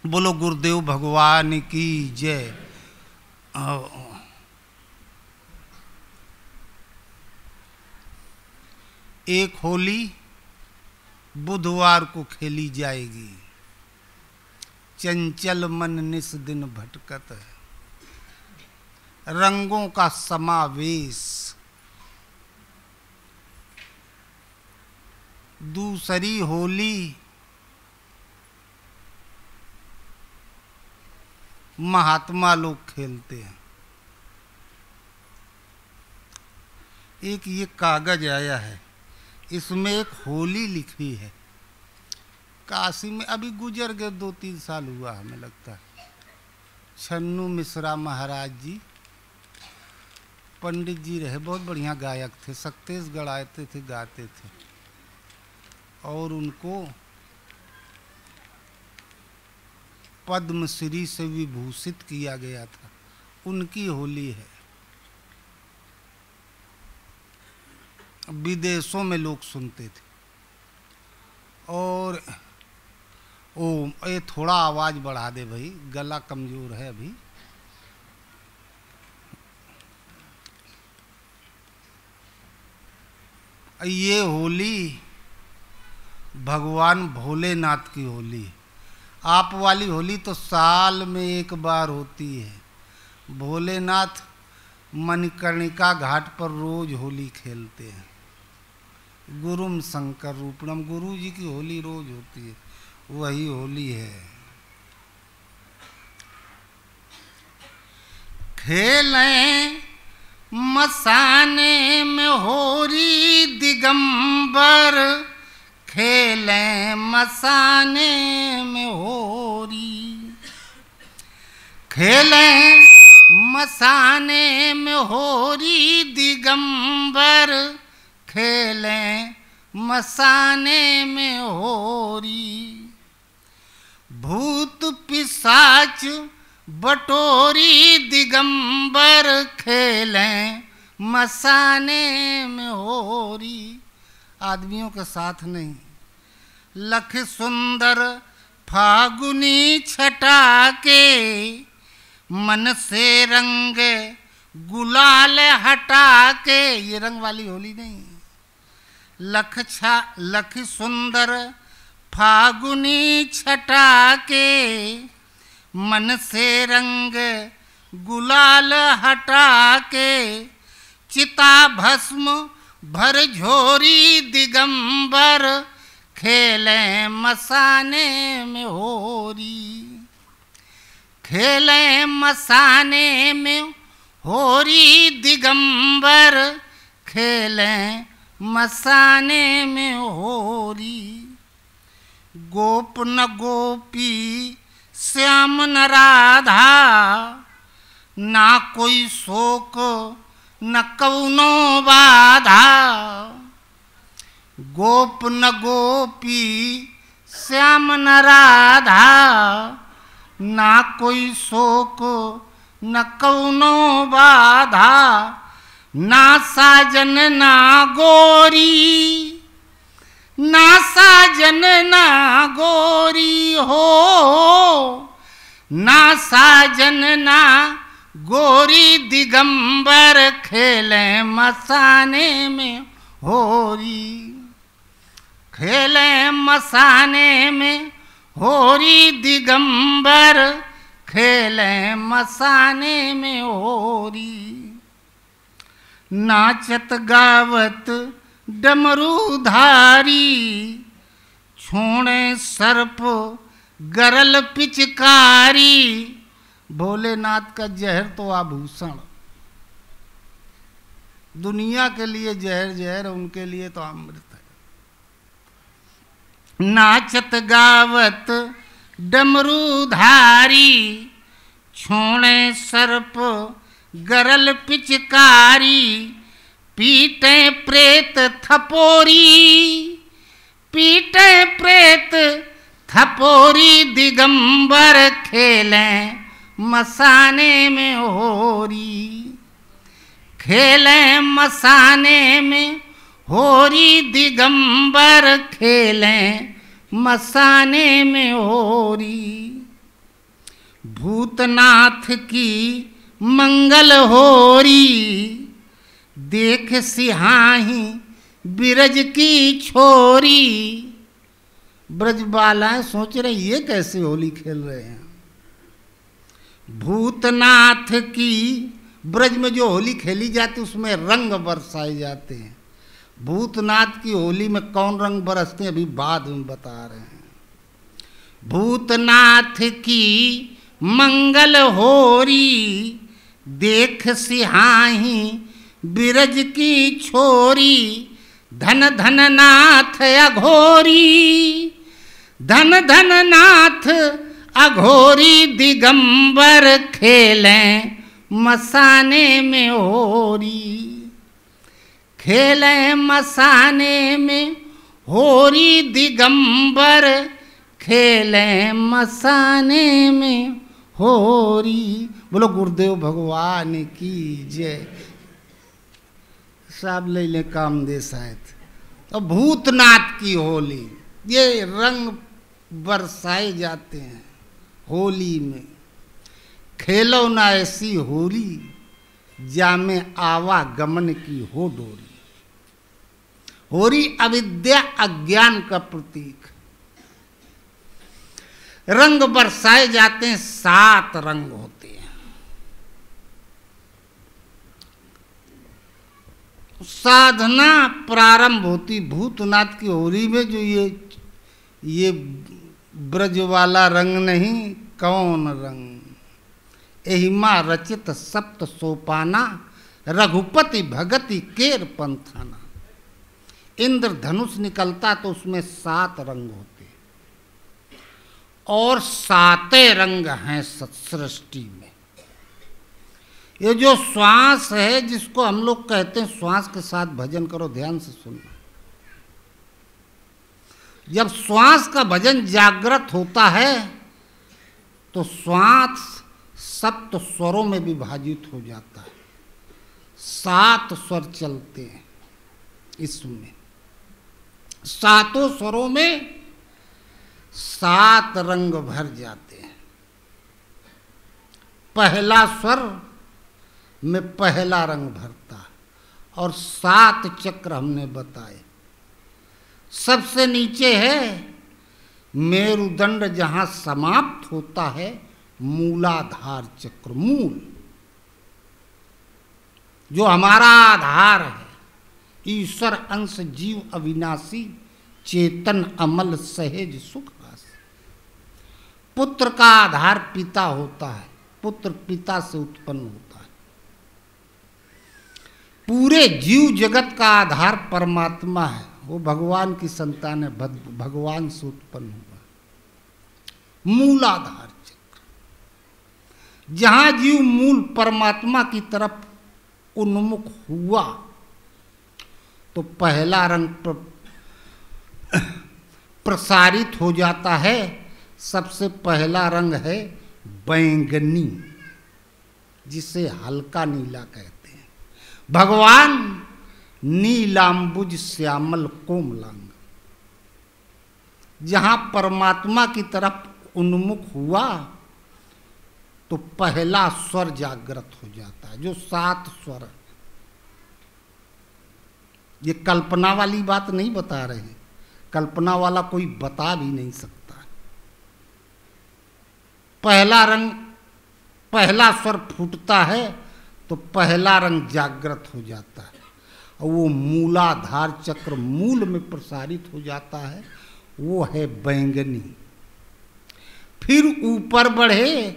बोलो गुरुदेव भगवान की जय। एक होली बुधवार को खेली जाएगी। चंचल मन निस दिन भटकत है, रंगों का समावेश। दूसरी होली महात्मा लोग खेलते हैं। एक ये कागज आया है, इसमें एक होली लिखी है। काशी में अभी गुजर गए, 2-3 साल हुआ हमें लगता है। छन्नू मिश्रा महाराज जी, पंडित जी रहे, बहुत बढ़िया गायक थे, छत्तीसगढ़ आते थे, गाते थे। और उनको पद्मश्री से विभूषित किया गया था। उनकी होली है। विदेशों में लोग सुनते थे। और ये थोड़ा आवाज बढ़ा दे भाई, गला कमजोर है अभी। ये होली भगवान भोलेनाथ की होली है। आप वाली होली तो साल में एक बार होती है। भोलेनाथ मणिकर्णिका घाट पर रोज होली खेलते हैं। गुरुम शंकर रूपणम, गुरु जी की होली रोज होती है, वही होली है। खेलें मसाने में होरी दिगंबर, खेलें मसाने में होरी। खेलें मसाने में होरी दिगंबर, खेलें मसाने में होरी। भूत पिशाच बटोरी दिगंबर, खेलें मसाने में होरी। आदमियों के साथ नहीं। लख सुंदर फागुनी छटा के, मन से रंग गुलाल हटा के। ये रंग वाली होली नहीं। लख सुंदर फागुनी छटा के, मन से रंग गुलाल हटा के। चिता भस्म भर झोरी दिगंबर, खेलें मसाने में होरी। खेलें मसाने में होरी दिगंबर, खेलें मसाने में होरी। गोप न गोपी श्याम न राधा, ना कोई शोक न कौनो बाधा। गोप न गोपी श्याम न राधा, ना कोई शोक न कौनो बाधा। ना साजन ना गोरी, ना साजन ना गोरी हो। ना साजन ना गोरी दिगंबर, खेलें मसाने में होरी। खेलें मसाने में होरी दिगंबर, खेलें मसाने में होरी। नाचत गावत डमरूधारी, छोड़े सर्प गरल पिचकारी। भोलेनाथ का जहर तो आभूषण। दुनिया के लिए जहर जहर, उनके लिए तो अमृत है। नाचत गावत डमरूधारी, छोड़े सर्प गरल पिचकारी। पीटे प्रेत थपोरी, पीटे प्रेत थपोरी दिगंबर, खेलें मसाने में होरी। खेलें मसाने में होरी दिगंबर, खेलें मसाने में होरी। भूतनाथ की मंगल होरी, देख सिहाही बिरज की छोरी। ब्रज बालाएं सोच रहे ये कैसे होली खेल रहे हैं। भूतनाथ की, ब्रज में जो होली खेली जाती उसमें रंग बरसाए जाते हैं। भूतनाथ की होली में कौन रंग बरसते हैं अभी बाद में बता रहे हैं। भूतनाथ की मंगल होरी, देख सिहाही बिरज की छोरी। धन धन नाथ अघोरी, धन धन नाथ अघोरी। दिगंबर खेलें मसाने में होरी, खेलें मसाने में होरी। दिगंबर खेलें मसाने में होरी। बोलो गुरुदेव भगवान की जय। सब ले ले काम दे शायद। और भूतनाथ की होली, ये रंग बरसाए जाते हैं होली में। खेलो ना ऐसी होली, जामे आवागमन की हो डोरी। होरी अविद्या अज्ञान का प्रतीक। रंग बरसाए जाते हैं, 7 रंग होते हैं। साधना प्रारंभ होती भूतनाथ की होली में। जो ये ब्रज वाला रंग नहीं, कौन रंग। एहिमा रचित सप्त सोपाना, रघुपति भगति केर पंथाना। इंद्र धनुष निकलता तो उसमें 7 रंग होते और 7 रंग हैं सृष्टि में। ये जो श्वास है, जिसको हम लोग कहते हैं श्वास के साथ भजन करो, ध्यान से सुनना। जब श्वास का भजन जागृत होता है तो श्वास 7 स्वरों में विभाजित हो जाता है। 7 स्वर चलते हैं इसमें। 7 स्वरों में 7 रंग भर जाते हैं। पहला स्वर में पहला रंग भरता है और 7 चक्र हमने बताए। सबसे नीचे है मेरुदंड, जहां समाप्त होता है मूलाधार चक्र। मूल जो हमारा आधार है, ईश्वर अंश जीव अविनाशी, चेतन अमल सहेज सुख रास। पुत्र का आधार पिता होता है, पुत्र पिता से उत्पन्न होता है। पूरे जीव जगत का आधार परमात्मा है, वो भगवान की संतान है, भगवान से उत्पन्न हुआ। मूलाधार चक्र, जहां जीव मूल परमात्मा की तरफ उन्मुख हुआ तो पहला रंग प्रसारित हो जाता है। सबसे पहला रंग है बैंगनी, जिसे हल्का नीला कहते हैं। भगवान नीलांबुज श्यामल कोमलांग, जहां परमात्मा की तरफ उन्मुख हुआ तो पहला स्वर जागृत हो जाता है, जो 7 स्वर है। ये कल्पना वाली बात नहीं बता रहे हैं, कल्पना वाला कोई बता भी नहीं सकता। पहला रंग, पहला स्वर फूटता है तो पहला रंग जागृत हो जाता है और वो मूलाधार चक्र मूल में प्रसारित हो जाता है, वो है बैंगनी। फिर ऊपर बढ़े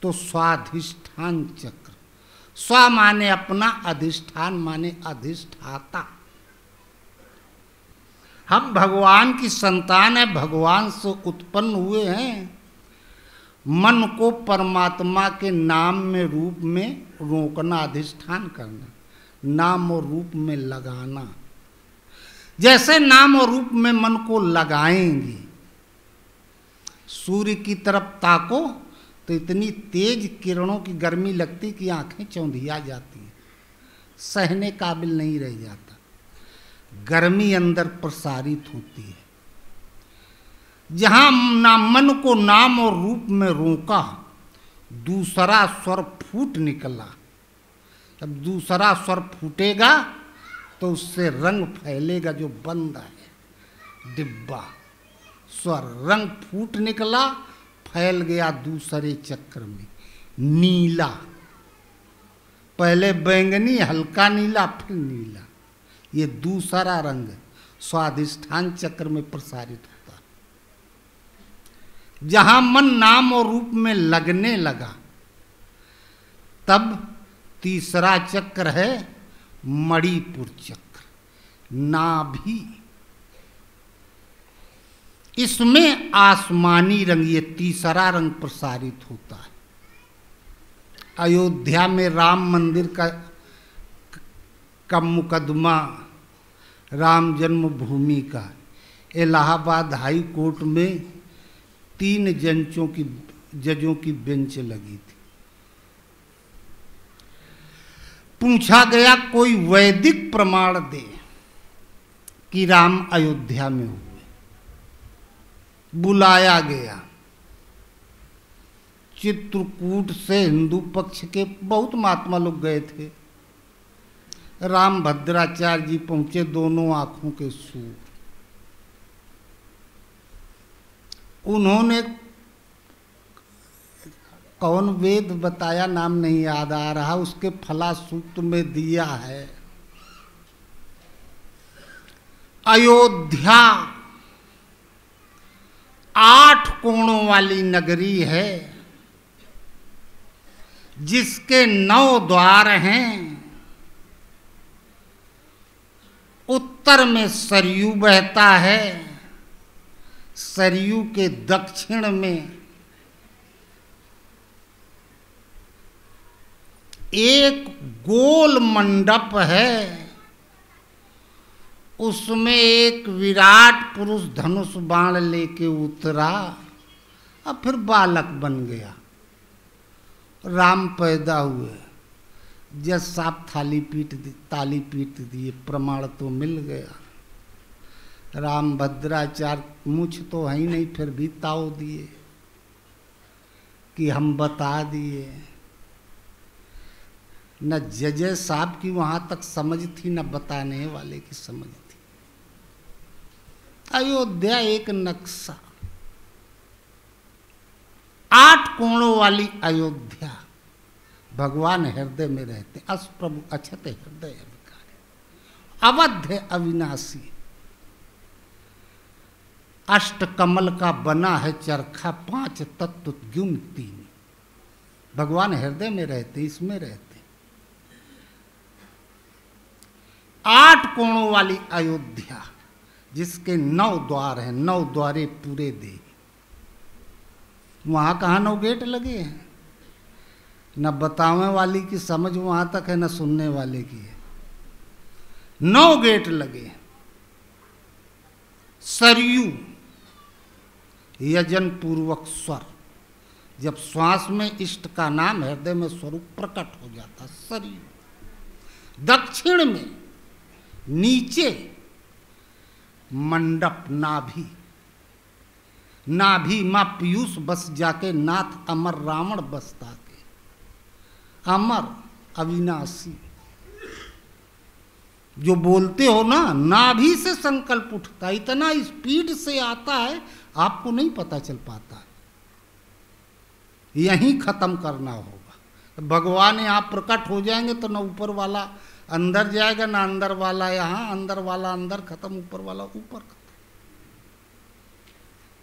तो स्वाधिष्ठान चक्र। स्व माने अपना, अधिष्ठान माने अधिष्ठाता। हम भगवान की संतान है, भगवान से उत्पन्न हुए हैं। मन को परमात्मा के नाम में रूप में रोकना, अधिष्ठान करना, नाम और रूप में लगाना। जैसे नाम और रूप में मन को लगाएंगे, सूर्य की तरफ ताको तो इतनी तेज किरणों की गर्मी लगती कि आंखें चौंधिया जाती हैं, सहने काबिल नहीं रह जाता। गर्मी अंदर प्रसारित होती है। जहां मन को नाम और रूप में रोका दूसरा स्वर फूट निकला। जब दूसरा स्वर फूटेगा तो उससे रंग फैलेगा, जो बंद है डिब्बा। स्वर रंग फूट निकला, फैल गया दूसरे चक्र में, नीला। पहले बैंगनी, हल्का नीला, फिर नीला। ये दूसरा रंग स्वाधिष्ठान चक्र में प्रसारित होता है। जहां मन नाम और रूप में लगने लगा, तब तीसरा चक्र है मणिपुर चक्र, नाभि। इसमें आसमानी रंग, ये तीसरा रंग प्रसारित होता है। अयोध्या में राम मंदिर का मुकदमा, राम जन्मभूमि का, इलाहाबाद हाई कोर्ट में 3 जजों की बेंच लगी थी। पूछा गया कोई वैदिक प्रमाण दे कि राम अयोध्या में हुए। बुलाया गया। चित्रकूट से हिंदू पक्ष के बहुत महात्मा लोग गए थे। राम भद्राचार्य जी पहुंचे, दोनों आंखों के सूर। उन्होंने कौन वेद बताया, नाम नहीं याद आ रहा, उसके फला सूत्र में दिया है, अयोध्या 8 कोणों वाली नगरी है, जिसके 9 द्वार हैं। उत्तर में सरयू बहता है, सरयू के दक्षिण में एक गोल मंडप है, उसमें एक विराट पुरुष धनुष बाण लेके उतरा और फिर बालक बन गया। राम पैदा हुए, जज साहब ताली पीट दिए, प्रमाण तो मिल गया। राम भद्राचार्य मुझ तो है ही नहीं, फिर भी ताव दिए कि हम बता दिए। न जज साहब की वहां तक समझ थी, न बताने वाले की समझ थी। अयोध्या एक नक्शा, 8 कोणों वाली अयोध्या। भगवान हृदय में रहते, अस प्रभु अछत हृदय विकारी, अवध अविनाशी। अष्ट कमल का बना है चरखा, 5 तत्व गुण 3। भगवान हृदय में रहते, इसमें रहते। 8 कोणों वाली अयोध्या, जिसके 9 द्वार हैं, 9 द्वारे पूरे दे। वहां कहाँ 9 गेट लगे हैं? न बताने वाली की समझ वहां तक है, न सुनने वाले की है। 9 गेट लगे। सरयू, यजन पूर्वक स्वर, जब श्वास में इष्ट का नाम हृदय में स्वरूप प्रकट हो जाता, सरयू। दक्षिण में नीचे मंडप, नाभि। नाभि मां पीयूष बस जाके, नाथ अमर रावण बसता के। अमर अविनाशी, जो बोलते हो ना, नाभि से संकल्प उठता, इतना स्पीड से आता है, आपको नहीं पता चल पाता है। यहीं खत्म करना होगा। भगवान यहाँ प्रकट हो जाएंगे तो ना ऊपर वाला अंदर जाएगा, ना अंदर वाला यहाँ, अंदर वाला अंदर खत्म, ऊपर वाला ऊपर खत्म।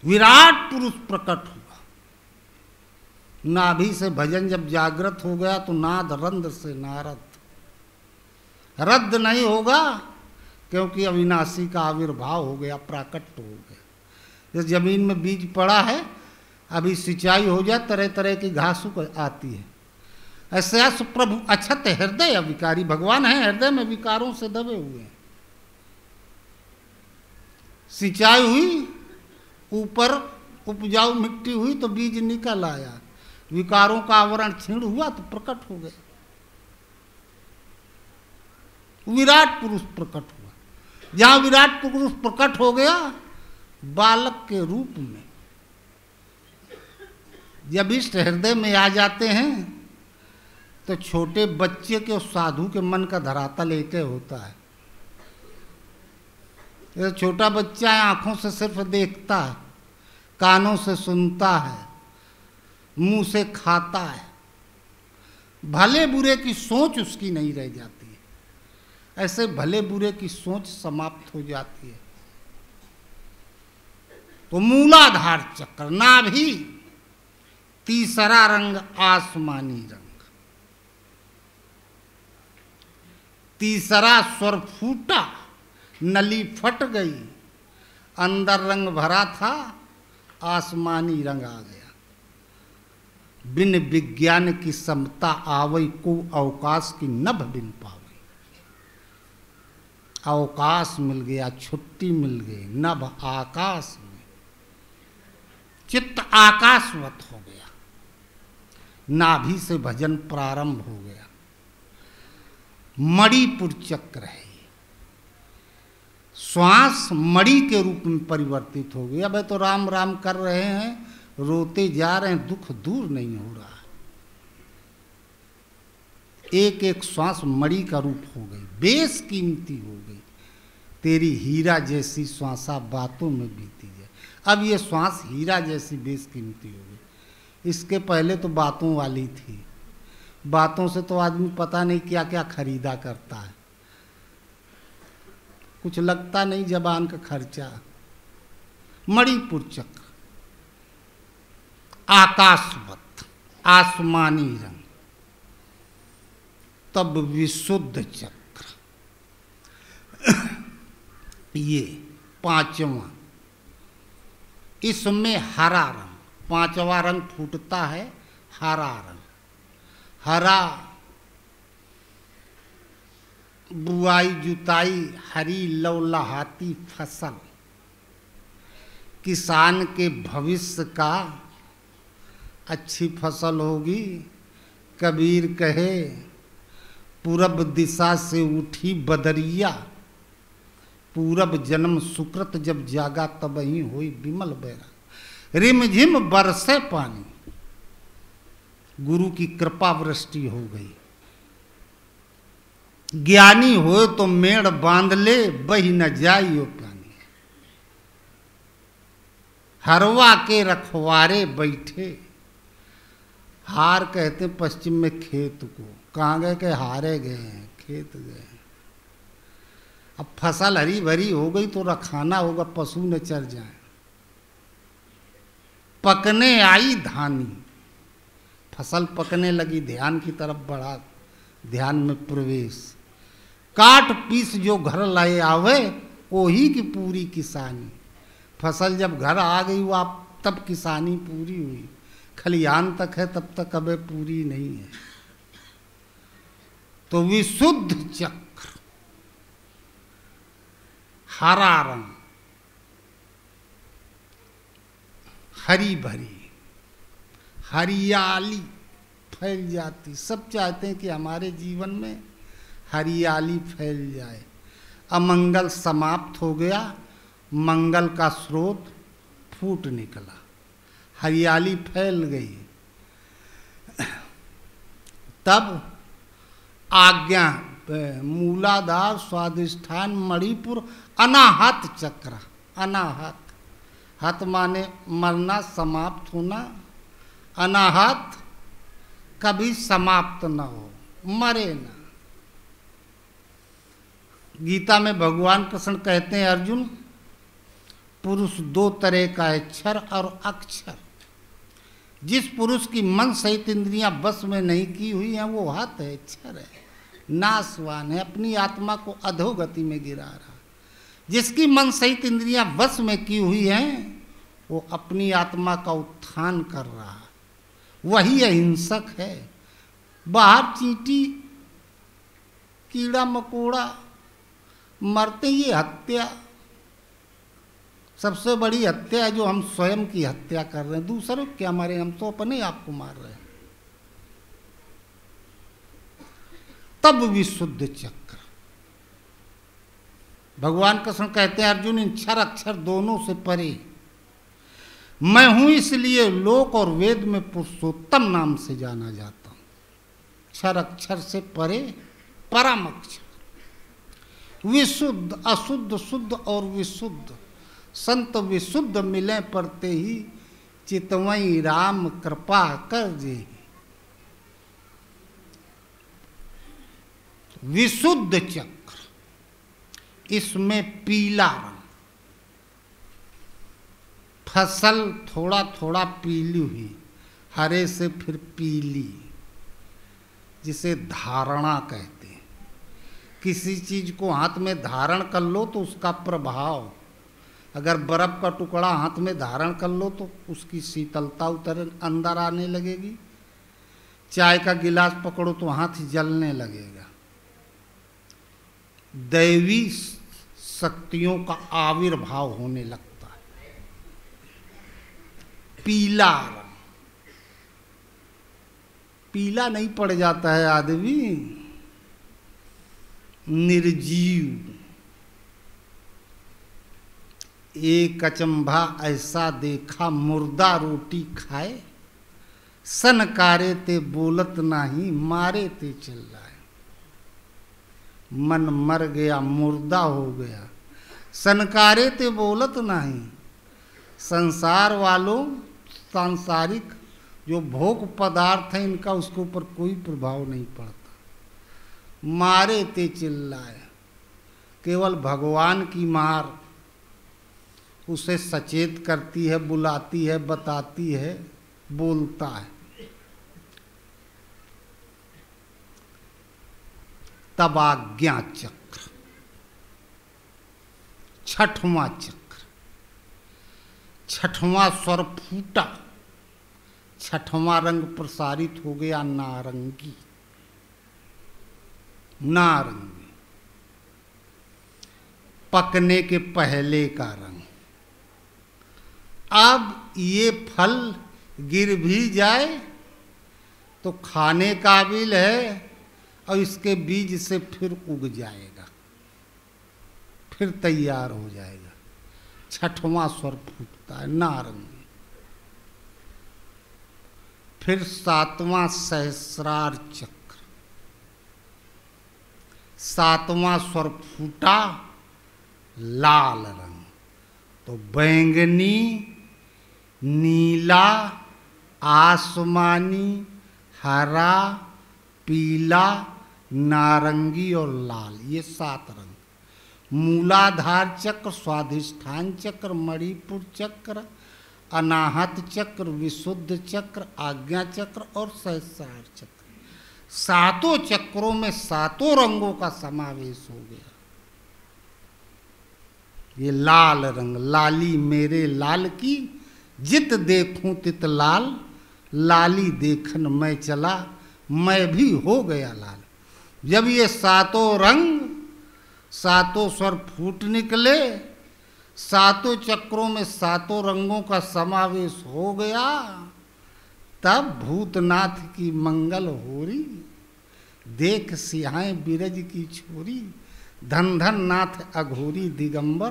विराट पुरुष प्रकट हुआ। नाभि से भजन जब जागृत हो गया तो नाद रंध्र से नारद, रद्द नहीं होगा, क्योंकि अविनाशी का आविर्भाव हो गया, प्राकट हो गया। जैसे जमीन में बीज पड़ा है, अभी सिंचाई हो जाए, तरह तरह की घास आती है। ऐसे अस प्रभु अछत हृदय विकारी, भगवान है हृदय में विकारों से दबे हुए हैं। सिंचाई हुई, ऊपर उपजाऊ मिट्टी हुई तो बीज निकल आया, विकारों का आवरण छीण हुआ तो प्रकट हो गया। विराट पुरुष प्रकट हुआ। जहां विराट पुरुष प्रकट हो गया, बालक के रूप में जब इष्ट हृदय में आ जाते हैं तो छोटे बच्चे के उस साधु के मन का धरातल एक होता है। ये छोटा बच्चा है, आंखों से सिर्फ देखता है, कानों से सुनता है, मुंह से खाता है, भले बुरे की सोच उसकी नहीं रह जाती है। ऐसे भले बुरे की सोच समाप्त हो जाती है। तो मूलाधार चक्र, नाभि, तीसरा रंग आसमानी रंग, तीसरा स्वर फूटा, नली फट गई, अंदर रंग भरा था, आसमानी रंग आ गया। बिन विज्ञान की समता आवई को अवकाश की नभ बिन पावई। अवकाश मिल गया, छुट्टी मिल गई, नभ आकाश में, चित्त आकाशवत हो गया। नाभि से भजन प्रारंभ हो गया। मणिपुर चक्र है, श्वास मणि के रूप में परिवर्तित हो गया। अब तो राम राम कर रहे हैं, रोते जा रहे हैं, दुख दूर नहीं हो रहा। एक एक श्वास मणि का रूप हो गई, बेशकीमती हो गई। तेरी हीरा जैसी श्वासा बातों में बीती जाए। अब ये श्वास हीरा जैसी बेशकीमती हो गई। इसके पहले तो बातों वाली थी। बातों से तो आदमी पता नहीं क्या क्या खरीदा करता है, कुछ लगता नहीं जबान का खर्चा। मणिपुर चक्र, आकाशवत, आसमानी रंग। तब विशुद्ध चक्र, ये पांचवा, इसमें हरा रंग, पांचवा रंग फूटता है, हरा रंग। हरा बुआई जुताई, हरी लौलहाती फसल, किसान के भविष्य का अच्छी फसल होगी। कबीर कहे पूरब दिशा से उठी बदरिया, पूरब जन्म सुकृत जब जागा तब ही हुई विमल बैरा। रिमझिम बरसे पानी, गुरु की कृपा वृष्टि हो गई। ज्ञानी हो तो मेड़ बांध ले, बही न जाइयो पानी। हरवा के रखवारे बैठे, हार कहते पश्चिम में खेत को, कहाँ गए के हारे गए हैं, खेत गए। अब फसल हरी भरी हो गई तो रखाना होगा, पशु न चर जाए। पकने आई धानी, फसल पकने लगी, ध्यान की तरफ बढ़ा, ध्यान में प्रवेश। काट पीस जो घर लाए आवे, वही की पूरी किसानी। फसल जब घर आ गई वो आप तब किसानी पूरी हुई। खलियान तक है तब तक अबे पूरी नहीं है। तो विशुद्ध चक्र, हरा रंग, हरी भरी हरियाली फैल जाती। सब चाहते हैं कि हमारे जीवन में हरियाली फैल जाए। अमंगल समाप्त हो गया, मंगल का स्रोत फूट निकला, हरियाली फैल गई। तब आज्ञा, मूलाधार, स्वादिष्ठान, मणिपुर, अनाहत चक्र। अनाहत, हत माने मरना, समाप्त होना। अनाहत कभी समाप्त न हो, मरे ना। गीता में भगवान कृष्ण कहते हैं, अर्जुन पुरुष दो तरह का है, क्षर और अक्षर। जिस पुरुष की मन सहित इंद्रियां बस में नहीं की हुई हैं वो हत है, क्षर है, नाशवान है, अपनी आत्मा को अधोगति में गिरा रहा। जिसकी मन सहित इंद्रियां बस में की हुई हैं वो अपनी आत्मा का उत्थान कर रहा, वही अहिंसक है। बाहर चींटी कीड़ा मकोड़ा मरते, ये हत्या सबसे बड़ी हत्या है, जो हम स्वयं की हत्या कर रहे हैं। दूसरों क्या मारे, हम तो अपने आप को मार रहे हैं। तब विशुद्ध चक्र, भगवान कृष्ण कहते हैं, अर्जुन इन क्षर अक्षर दोनों से परे, मैं हूं इसलिए लोक और वेद में पुरुषोत्तम नाम से जाना जाता हूं। क्षर अक्षर से परे परम अक्षर, विशुद्ध अशुद्ध शुद्ध और विशुद्ध, संत विशुद्ध मिले परते ही, चितवई राम कृपा कर जे। विशुद्ध चक्र, इसमें पीला रंग, फसल थोड़ा थोड़ा पीली हुई, हरे से फिर पीली, जिसे धारणा कहते हैं। किसी चीज को हाथ में धारण कर लो तो उसका प्रभाव, अगर बर्फ का टुकड़ा हाथ में धारण कर लो तो उसकी शीतलता अंदर आने लगेगी। चाय का गिलास पकड़ो तो हाथ जलने लगेगा। दैवी शक्तियों का आविर्भाव होने लगता है। पीला रंग, पीला नहीं पड़ जाता है आदमी, निर्जीव। एक अचंभा ऐसा देखा, मुर्दा रोटी खाए, सनकारे ते बोलत नाही, मारे ते चिल्लाए। मन मर गया, मुर्दा हो गया, सनकारे ते बोलत नहीं। संसार वालों, सांसारिक जो भोग पदार्थ हैं, इनका उसके ऊपर कोई प्रभाव नहीं पड़ता। मारे ते चिल्लाए, केवल भगवान की मार उसे सचेत करती है, बुलाती है, बताती है, बोलता है। तब आज्ञा चक्र, छठवां चक्र, छठवां स्वर फूटा, छठवां रंग प्रसारित हो गया, नारंगी। नारंगी पकने के पहले का रंग। अब ये फल गिर भी जाए तो खाने काबिल है, और इसके बीज से फिर उग जाएगा, फिर तैयार हो जाएगा। छठवां स्वर फूटता है, नारंगी। फिर सातवां सहस्रार चक्र, सातवां स्वर फूटा, लाल रंग। तो बैंगनी, नीला, आसमानी, हरा, पीला, नारंगी और लाल, ये 7 रंग। मूलाधार चक्र, स्वाधिष्ठान चक्र, मणिपुर चक्र, अनाहत चक्र, विशुद्ध चक्र, आज्ञा चक्र और सहस्रार चक्र। 7 चक्रों में 7 रंगों का समावेश हो गया। ये लाल रंग, लाली मेरे लाल की, जित देखूं तित लाल, लाली देखन मैं चला, मैं भी हो गया लाल। जब ये 7 रंग, 7 स्वर फूट निकले, 7 चक्रों में 7 रंगों का समावेश हो गया, तब भूतनाथ की मंगल होरी, देख सिहाएं बिरज की छोरी, धन धन नाथ अघोरी दिगंबर,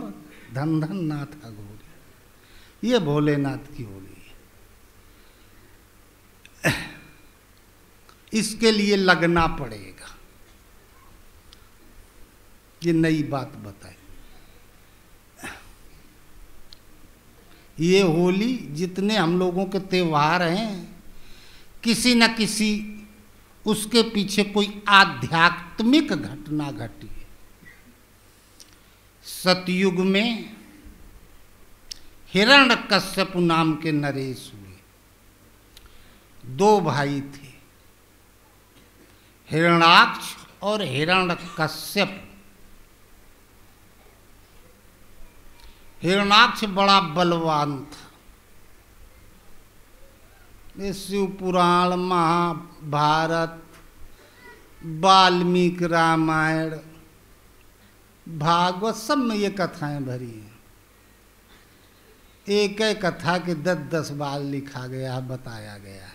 धन धन नाथ अघोरी। ये भोलेनाथ की होली है। इसके लिए लगना पड़ेगा, ये नई बात बताई। ये होली, जितने हम लोगों के त्योहार हैं, किसी न किसी उसके पीछे कोई आध्यात्मिक घटना घटी है। सतयुग में हिरण्यकश्यप नाम के नरेश हुए। 2 भाई थे, हिरण्याक्ष और हिरण्यकश्यप। हिरण्याक्ष बड़ा बलवान था। शिव पुराण, महाभारत, वाल्मीकि रामायण, भागवत सब में ये कथाएं भरी हैं। एक एक कथा के 10-10 बार लिखा गया, बताया गया।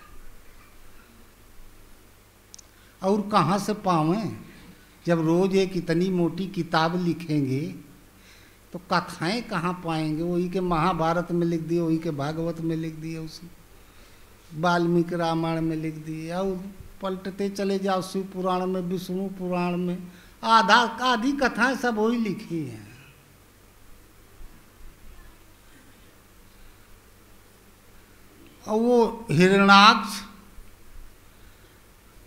और कहाँ से पावें, जब रोज एक इतनी मोटी किताब लिखेंगे तो कथाएं कहाँ पाएंगे? वही के महाभारत में लिख दिए, वही के भागवत में लिख दिए, उसी वाल्मीकि रामायण में लिख दिए, और पलटते चले जाओ शिव पुराण में, विष्णु पुराण में, आधी कथाएं सब वही लिखी हैं। और वो हिरणाक्ष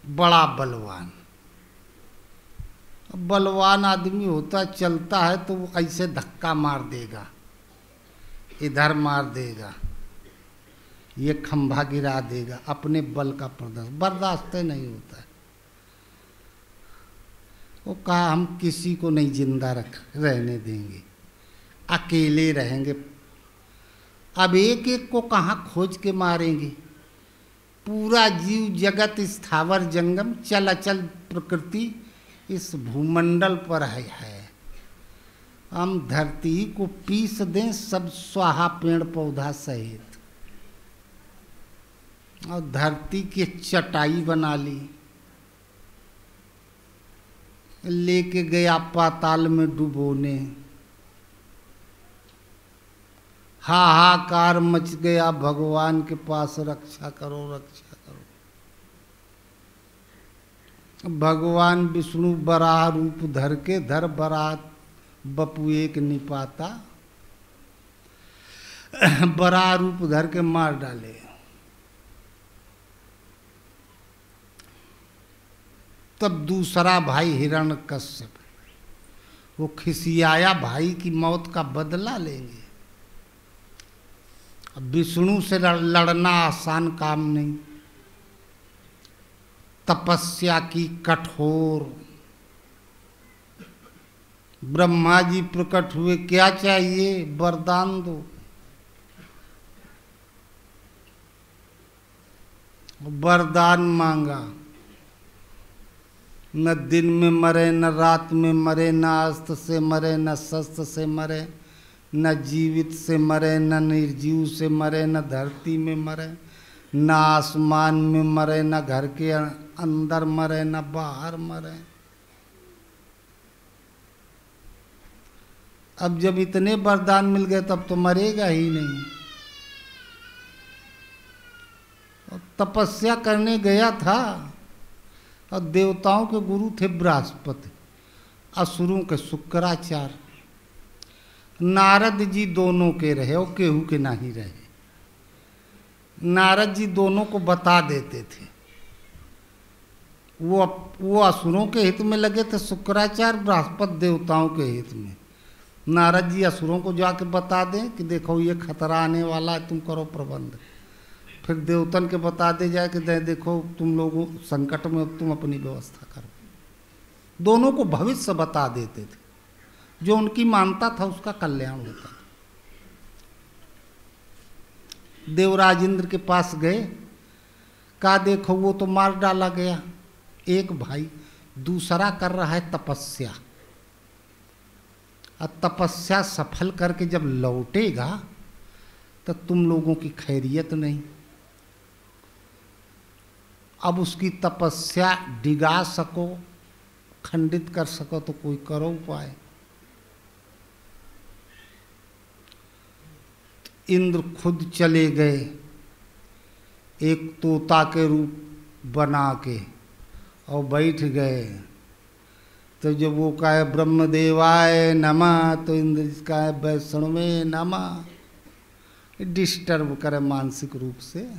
बड़ा बलवान, बलवान आदमी होता, चलता है तो वो ऐसे धक्का मार देगा, इधर मार देगा, ये खंभा गिरा देगा, अपने बल का प्रदर्शन बर्दाश्त नहीं होता है। वो कहा हम किसी को नहीं जिंदा रहने देंगे, अकेले रहेंगे। अब एक एक को कहाँ खोज के मारेंगे? पूरा जीव जगत स्थावर जंगम चल अचल प्रकृति इस भूमंडल पर है। हम धरती को पीस दें सब स्वाहा पेड़ पौधा सहित, और धरती की चटाई बना ली, लेके गया पाताल में डुबोने। हाहाकार मच गया भगवान के पास, रक्षा करो रक्षा करो। भगवान विष्णु बराह रूप धर के, धर बराह बपू एक निपाता, बराह रूप धर के मार डाले। तब दूसरा भाई हिरण्यकश्यप, वो खिसियाया भाई की मौत का बदला लेंगे। अब विष्णु से लड़ना आसान काम नहीं, तपस्या की कठोर। ब्रह्मा जी प्रकट हुए, क्या चाहिए? वरदान दो। वरदान मांगा, न दिन में मरे न रात में मरे, न अस्त्र से मरे न शस्त्र से मरे, न जीवित से मरे न निर्जीव से मरे, न धरती में मरे न आसमान में मरे, न घर के अंदर मरे न बाहर मरे। अब जब इतने वरदान मिल गए तब तो मरेगा ही नहीं। तपस्या करने गया था, और देवताओं के गुरु थे बृहस्पति, असुरों के शुक्राचार्य। नारद जी दोनों के रहे और केहू के नहीं रहे। नारद जी दोनों को बता देते थे। वो असुरों के हित में लगे थे शुक्राचार्य, बृहस्पति देवताओं के हित में। नारद जी असुरों को जाके बता दें कि देखो ये खतरा आने वाला है, तुम करो प्रबंध। फिर देवतन के बता दे जाए कि देखो तुम लोगों संकट में, तुम अपनी व्यवस्था करो। दोनों को भविष्य बता देते थे, जो उनकी मानता था उसका कल्याण होता था। देवराज इंद्र के पास गए, कहा देखो वो तो मार डाला गया एक भाई, दूसरा कर रहा है तपस्या, और तपस्या सफल करके जब लौटेगा तो तुम लोगों की खैरियत नहीं। अब उसकी तपस्या डिगा सको, खंडित कर सको तो कोई करो उपाय। इंद्र खुद चले गए एक तोता के रूप बना के, और बैठ गए। तो जब वो कहे ब्रह्मदेवाय नमः, तो इंद्र कहे वैष्णवे नमः। डिस्टर्ब करे मानसिक रूप से।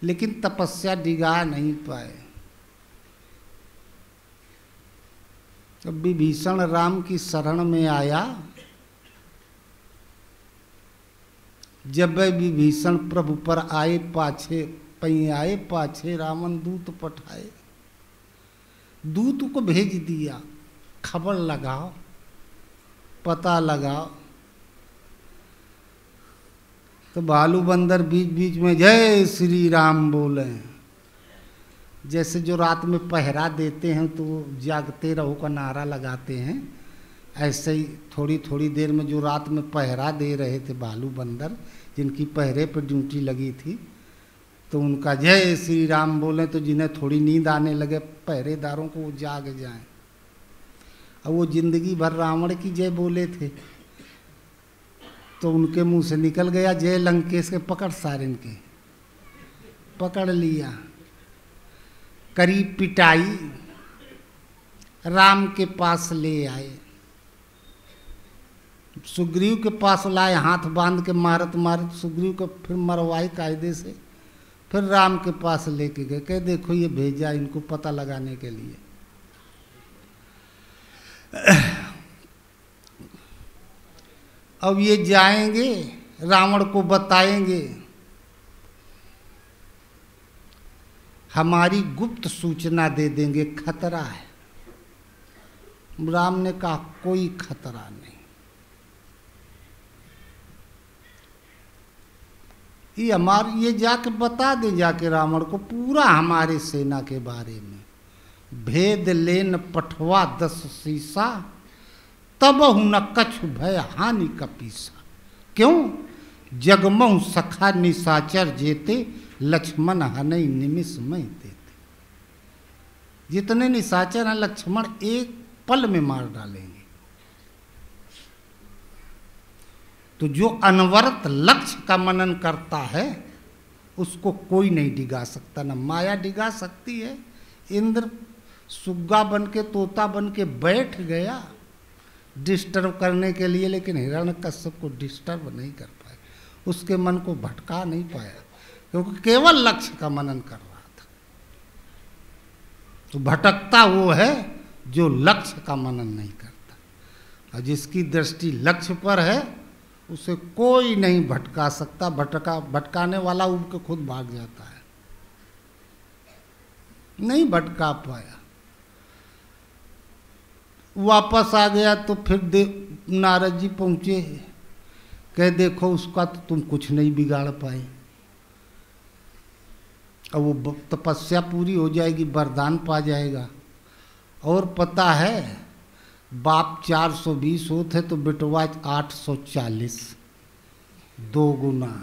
लेकिन तपस्या डिगा नहीं पाए। तो विभीषण राम की शरण में आया। जब वह विभीषण प्रभु पर आए, पाछे पई आए, पाछे रावण दूत पठाए। दूत को भेज दिया, खबर लगाओ, पता लगाओ। तो भालू बंदर बीच बीच में जय श्री राम बोले। जैसे जो रात में पहरा देते हैं तो जागते रहो का नारा लगाते हैं, ऐसे ही थोड़ी थोड़ी देर में जो रात में पहरा दे रहे थे भालू बंदर, जिनकी पहरे पर ड्यूटी लगी थी, तो उनका जय श्री राम बोले तो जिन्हें थोड़ी नींद आने लगे पहरेदारों को वो जाग जाएं। अब वो जिंदगी भर रावण की जय बोले थे, तो उनके मुंह से निकल गया जय लंकेश के पकड़ सारिन के, पकड़ लिया, करी पिटाई, राम के पास ले आए, सुग्रीव के पास लाए, हाथ बांध के मारत मारत सुग्रीव को फिर मरवाए कायदे से, फिर राम के पास लेके गए, कहे देखो ये भेजा इनको पता लगाने के लिए। अब ये जाएंगे रावण को बताएंगे, हमारी गुप्त सूचना दे देंगे, खतरा है। राम ने कहा कोई खतरा नहीं, ये जाके बता दे जाके रावण को पूरा हमारे सेना के बारे में, भेद लेन पठवा 10 शीशा, तब न कछु भय हानि कपीसा। क्यों? जगमहु सखा निशाचर जेते, लक्ष्मण हनई निमिष में देते। जितने निशाचर हैं लक्ष्मण एक पल में मार डालेंगे। तो जो अनवरत लक्ष्य का मनन करता है उसको कोई नहीं डिगा सकता, ना माया डिगा सकती है। इंद्र सुग्गा बन के तोता बन के बैठ गया डिस्टर्ब करने के लिए, लेकिन हिरण्यकश्यप को डिस्टर्ब नहीं कर पाया, उसके मन को भटका नहीं पाया, क्योंकि केवल लक्ष्य का मनन कर रहा था। तो भटकता वो है जो लक्ष्य का मनन नहीं करता, और जिसकी दृष्टि लक्ष्य पर है उसे कोई नहीं भटका सकता। भटकाने वाला उब के खुद भाग जाता है, नहीं भटका पाया। वापस आ गया तो फिर नारद जी पहुंचे, कह देखो उसका तो तुम कुछ नहीं बिगाड़ पाए, अब वो तपस्या पूरी हो जाएगी, वरदान पा जाएगा। और पता है बाप 420 होते तो बिटवा 840, 2 गुना।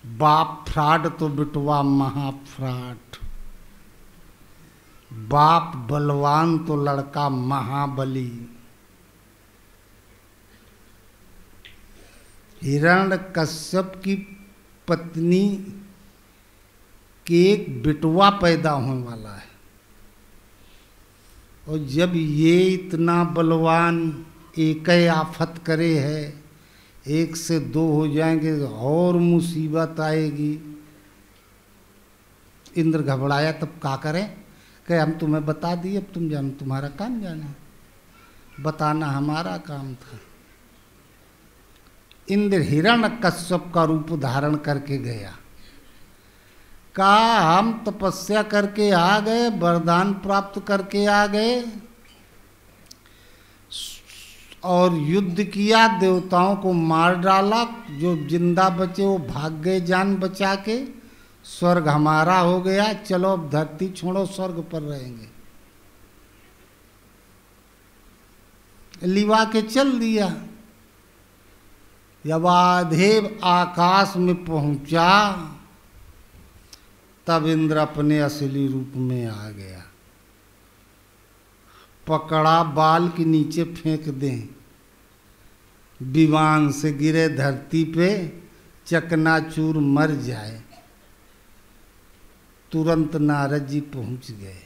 बाप फ्रॉड तो बिटवा महाफ्रॉड, बाप बलवान तो लड़का महाबली। हिरण्यकश्यप की पत्नी के एक बिटवा पैदा होने वाला है, और जब ये इतना बलवान एक ही आफत करे है, 1 से 2 हो जाएंगे और मुसीबत आएगी। इंद्र घबराया, तब क्या करें? कहे हम तुम्हें बता दिए, अब तुम जानो, तुम्हारा काम जाने, बताना हमारा काम था। इंद्र हिरण्यकश्यप का रूप धारण करके गया, कहा हम तपस्या करके आ गए, वरदान प्राप्त करके आ गए, और युद्ध किया, देवताओं को मार डाला, जो जिंदा बचे वो भाग गए जान बचा के, स्वर्ग हमारा हो गया, चलो अब धरती छोड़ो, स्वर्ग पर रहेंगे। लिवा के चल दिया। यवाधेव आकाश में पहुंचा, तब इंद्र अपने असली रूप में आ गया, पकड़ा बाल के नीचे फेंक दें, विमान से गिरे धरती पे, चकनाचूर मर जाए। तुरंत नारद जी पहुंच गए,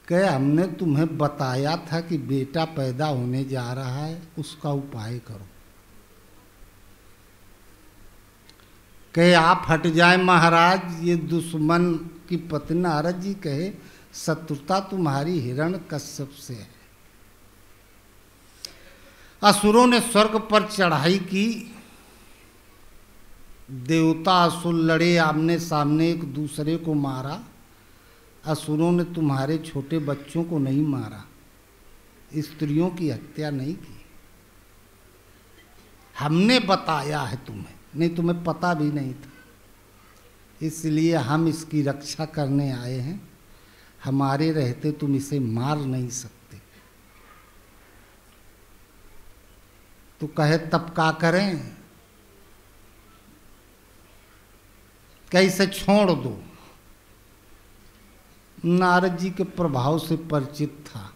कहे हमने तुम्हें बताया था कि बेटा पैदा होने जा रहा है, उसका उपाय करो। कहे आप हट जाए महाराज, ये दुश्मन की पत्नी। नारद जी कहे शत्रुता तुम्हारी हिरण्यकश्यप से है। असुरों ने स्वर्ग पर चढ़ाई की, देवता असुर लड़े, आमने सामने एक दूसरे को मारा। असुरों ने तुम्हारे छोटे बच्चों को नहीं मारा, स्त्रियों की हत्या नहीं की। हमने बताया है तुम्हें, नहीं तुम्हें पता भी नहीं था, इसलिए हम इसकी रक्षा करने आए हैं। हमारे रहते तुम इसे मार नहीं सकते। तो कहे तब क्या करें? कैसे छोड़ दो। नारद जी के प्रभाव से परिचित था।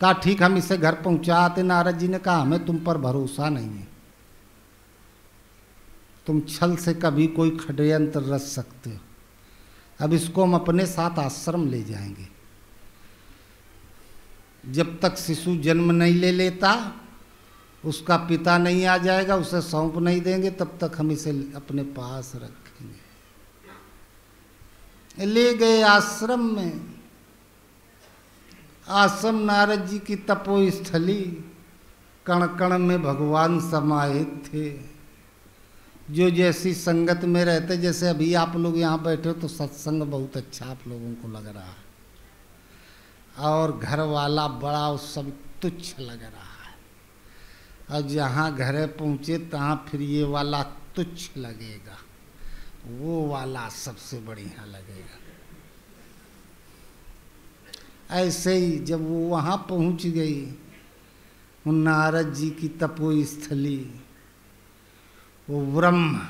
कहा ठीक हम इसे घर पहुंचाते। नारद जी ने कहा हमें तुम पर भरोसा नहीं है, तुम छल से कभी कोई षड्यंत्र रच सकते हो। अब इसको हम अपने साथ आश्रम ले जाएंगे। जब तक शिशु जन्म नहीं ले लेता, उसका पिता नहीं आ जाएगा, उसे सौंप नहीं देंगे, तब तक हम इसे अपने पास रखेंगे। ले गए आश्रम में। आश्रम नारद जी की तपोस्थली, कण कण में भगवान समाहित थे। जो जैसी संगत में रहते, जैसे अभी आप लोग यहाँ बैठे हो तो सत्संग बहुत अच्छा आप लोगों को लग रहा है, और घर वाला बड़ा सब तुच्छ लग रहा है, और जहाँ घरे पहुँचे तहाँ फिर ये वाला तुच्छ लगेगा, वो वाला सबसे बढ़िया लगेगा। ऐसे ही जब वो वहाँ पहुँच गई, नारद जी की तपोस्थली, वो ब्रह्म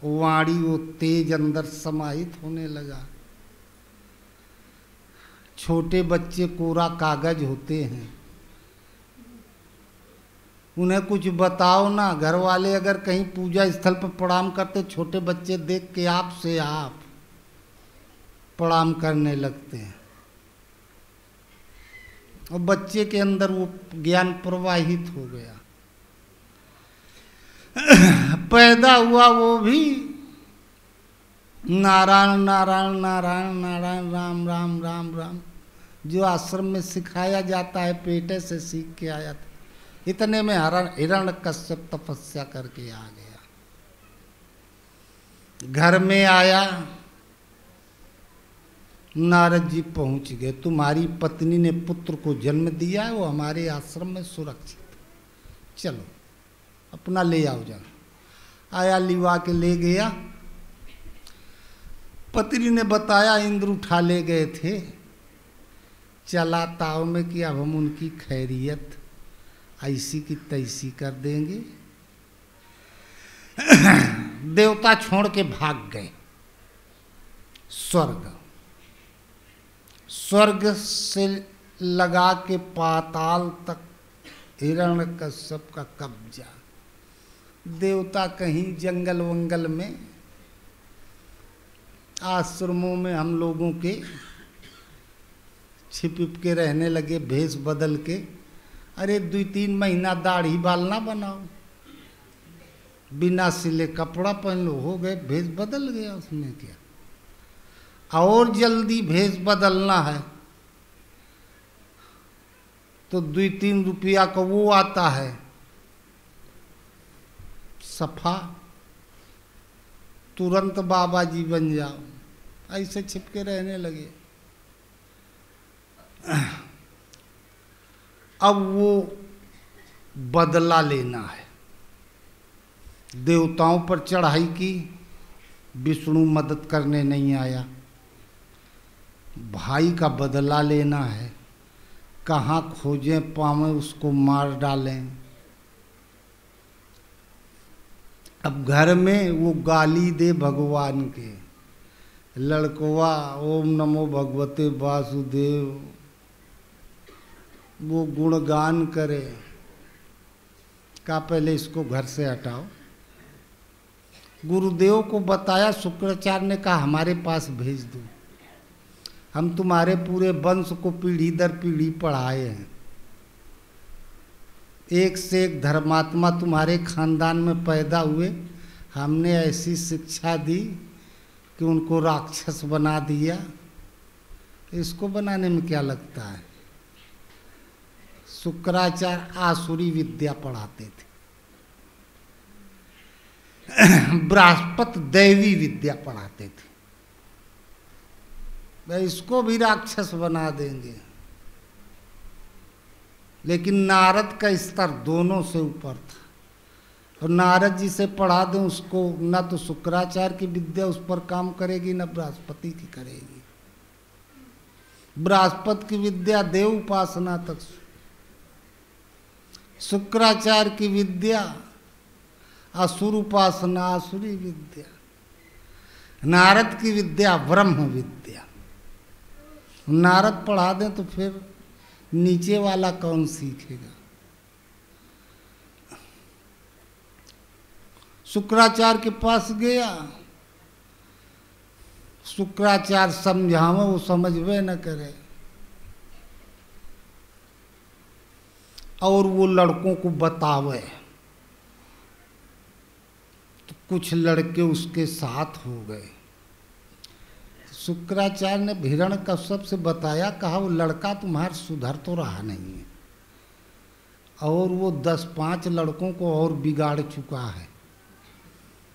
वाणी, वो तेज अंदर समाहित होने लगा। छोटे बच्चे कोरा कागज होते हैं, उन्हें कुछ बताओ ना। घर वाले अगर कहीं पूजा स्थल पर प्रणाम करते, छोटे बच्चे देख के आप से आप प्रणाम करने लगते हैं, और बच्चे के अंदर वो ज्ञान प्रवाहित हो गया। पैदा हुआ वो भी नारायण नारायण नारायण नारायण, राम राम राम राम, जो आश्रम में सिखाया जाता है, पेटे से सीख के आया था। इतने में हिरण्यकश्यप तपस्या करके आ गया। घर में आया, नारद जी पहुंच गए। तुम्हारी पत्नी ने पुत्र को जन्म दिया है, वो हमारे आश्रम में सुरक्षित, चलो अपना ले आओ जाओ। आया, लिवा के ले गया। पत्नी ने बताया इंद्र उठा ले गए थे। चला ताव में कि अब हम उनकी खैरियत ऐसी की तैसी कर देंगे। देवता छोड़ के भाग गए स्वर्ग। स्वर्ग से लगा के पाताल तक हिरण्यकश्यप का कब्जा। देवता कहीं जंगल वंगल में, आश्रमों में हम लोगों के छिप के रहने लगे, भेष बदल के। अरे 2-3 महीना दाढ़ी बाल ना बनाओ, बिना सिले कपड़ा पहन लो, हो गए, भेष बदल गया। उसने क्या और जल्दी भेष बदलना है तो 2-3 रुपया का वो आता है सफा, तुरंत बाबा जी बन जाओ। ऐसे छिपके रहने लगे। अब वो बदला लेना है। देवताओं पर चढ़ाई की, विष्णु मदद करने नहीं आया। भाई का बदला लेना है, कहाँ खोजें पावें उसको मार डालें। अब घर में वो गाली दे भगवान के, लड़कवा ओम नमो भगवते वासुदेव, वो गुणगान करे। का पहले इसको घर से हटाओ। गुरुदेव को बताया, शुक्राचार्य ने कहा हमारे पास भेज दो, हम तुम्हारे पूरे वंश को पीढ़ी दर पीढ़ी पढ़ाए हैं। एक से एक धर्मात्मा तुम्हारे खानदान में पैदा हुए, हमने ऐसी शिक्षा दी कि उनको राक्षस बना दिया। इसको बनाने में क्या लगता है। शुक्राचार्य आसुरी विद्या पढ़ाते थे, बृहस्पति दैवी विद्या पढ़ाते थे। इसको भी राक्षस बना देंगे। लेकिन नारद का स्तर दोनों से ऊपर था, और नारद जी से पढ़ा दें उसको, ना तो शुक्राचार्य की विद्या उस पर काम करेगी, ना बृहस्पति की करेगी। बृहस्पति की विद्या देव उपासना तक, शुक्राचार्य की विद्या असुर उपासना, आसुरी विद्या। नारद की विद्या ब्रह्म विद्या, नारद पढ़ा दें तो फिर नीचे वाला कौन सीखेगा। शुक्राचार्य के पास गया, शुक्राचार्य समझावे वो समझवे न करे, और वो लड़कों को बतावे, तो कुछ लड़के उसके साथ हो गए। शुक्राचार्य ने हिरण्यकश्यप से बताया, कहा वो लड़का तुम्हारा सुधर तो रहा नहीं है, और वो 10-5 लड़कों को और बिगाड़ चुका है,